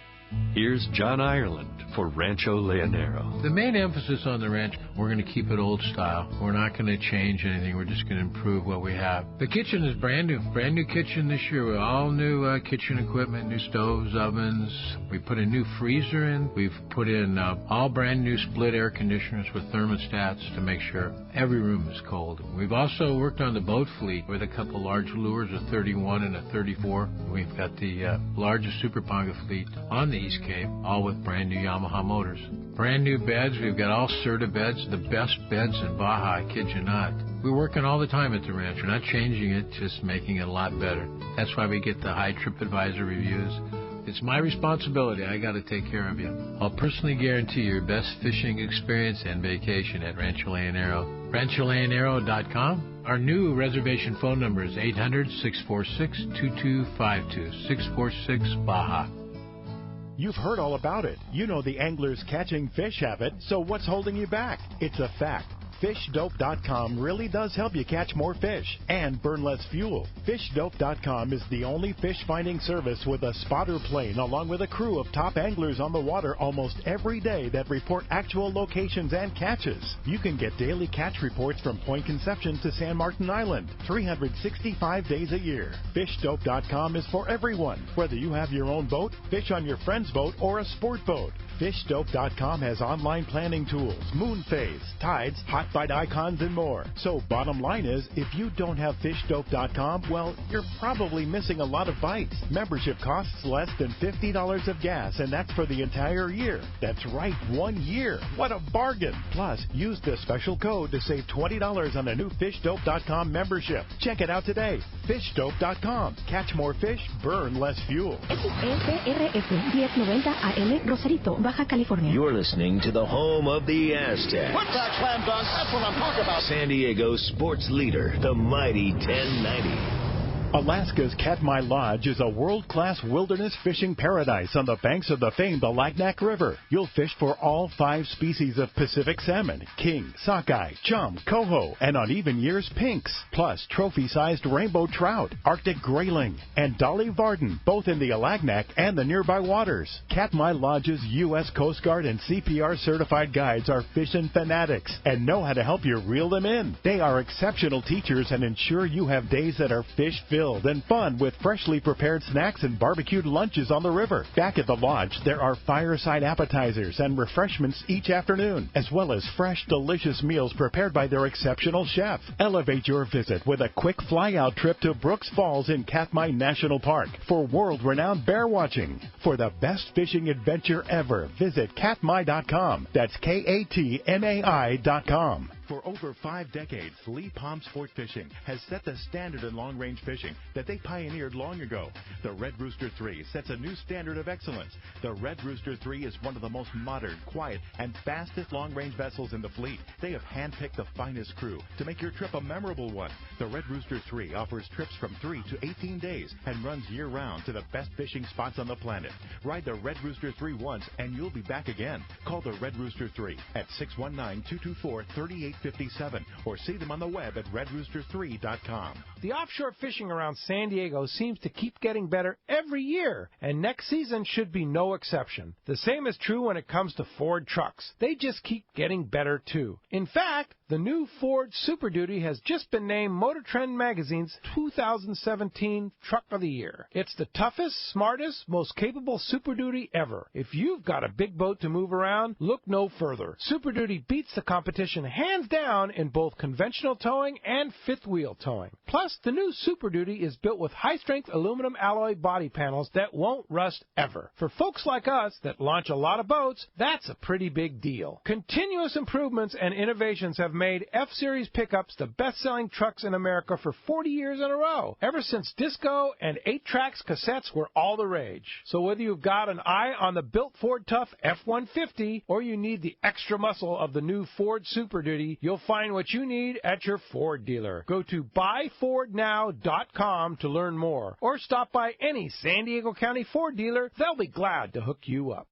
Here's John Ireland for Rancho Leonero. The main emphasis on the ranch, we're going to keep it old style. We're not going to change anything. We're just going to improve what we have. The kitchen is brand new kitchen this year with all new kitchen equipment, new stoves, ovens. We put a new freezer in. We've put in all brand new split air conditioners with thermostats to make sure every room is cold. We've also worked on the boat fleet with a couple large lures, a 31 and a 34. We've got the largest Super Ponga fleet on the East Cape, all with brand new Yamaha motors. Brand new beds. We've got all Serta beds, the best beds in Baja, I kid you not. We're working all the time at the ranch. We're not changing it, just making it a lot better. That's why we get the high TripAdvisor reviews. It's my responsibility. I got to take care of you. I'll personally guarantee your best fishing experience and vacation at Rancho Leonero. RanchoLeonero.com. Our new reservation phone number is 800-646-2252, 646 Baja. You've heard all about it. You know the angler's catching fish habit, so what's holding you back? It's a fact. FishDope.com really does help you catch more fish and burn less fuel. FishDope.com is the only fish finding service with a spotter plane along with a crew of top anglers on the water almost every day that report actual locations and catches. You can get daily catch reports from Point Conception to San Martin Island, 365 days a year. FishDope.com is for everyone, whether you have your own boat, fish on your friend's boat, or a sport boat. FishDope.com has online planning tools, moon phase, tides, hot bite icons, and more. So bottom line is, if you don't have FishDope.com, well, you're probably missing a lot of bites. Membership costs less than $50 of gas, and that's for the entire year. That's right, 1 year. What a bargain. Plus, use the special code to save $20 on a new FishDope.com membership. Check it out today. FishDope.com. Catch more fish, burn less fuel. SRF 1090 AM Rosarito, Baja California. You're listening to the home of the Aztecs. What's that slam dunk? That's what I'm talking about. San Diego's sports leader, the mighty 1090. Alaska's Katmai Lodge is a world-class wilderness fishing paradise on the banks of the famed Alagnak River. You'll fish for all 5 species of Pacific salmon, king, sockeye, chum, coho, and on even years, pinks, plus trophy-sized rainbow trout, Arctic grayling, and Dolly Varden, both in the Alagnak and the nearby waters. Katmai Lodge's U.S. Coast Guard and CPR certified guides are fishing fanatics and know how to help you reel them in. They are exceptional teachers and ensure you have days that are fish-filled and fun with freshly prepared snacks and barbecued lunches on the river. Back at the lodge, there are fireside appetizers and refreshments each afternoon, as well as fresh, delicious meals prepared by their exceptional chef. Elevate your visit with a quick fly-out trip to Brooks Falls in Katmai National Park for world-renowned bear watching. For the best fishing adventure ever, visit katmai.com. That's KATMAI.com. For over 5 decades, Lee Palm Sport Fishing has set the standard in long-range fishing that they pioneered long ago. The Red Rooster 3 sets a new standard of excellence. The Red Rooster 3 is one of the most modern, quiet, and fastest long-range vessels in the fleet. They have handpicked the finest crew to make your trip a memorable one. The Red Rooster 3 offers trips from 3 to 18 days and runs year-round to the best fishing spots on the planet. Ride the Red Rooster 3 once, and you'll be back again. Call the Red Rooster 3 at 619-224-3857 or see them on the web at redrooster3.com. The offshore fishing around San Diego seems to keep getting better every year, and next season should be no exception. The same is true when it comes to Ford trucks. They just keep getting better, too. In fact, the new Ford Super Duty has just been named Motor Trend Magazine's 2017 Truck of the Year. It's the toughest, smartest, most capable Super Duty ever. If you've got a big boat to move around, look no further. Super Duty beats the competition hands down in both conventional towing and fifth wheel towing. Plus, the new Super Duty is built with high-strength aluminum alloy body panels that won't rust ever. For folks like us that launch a lot of boats, that's a pretty big deal. Continuous improvements and innovations have made F-Series pickups the best-selling trucks in America for 40 years in a row, ever since disco and 8-tracks cassettes were all the rage. So whether you've got an eye on the built Ford Tough F-150 or you need the extra muscle of the new Ford Super Duty, you'll find what you need at your Ford dealer. Go to buyfordnow.com to learn more, or stop by any San Diego County Ford dealer. They'll be glad to hook you up.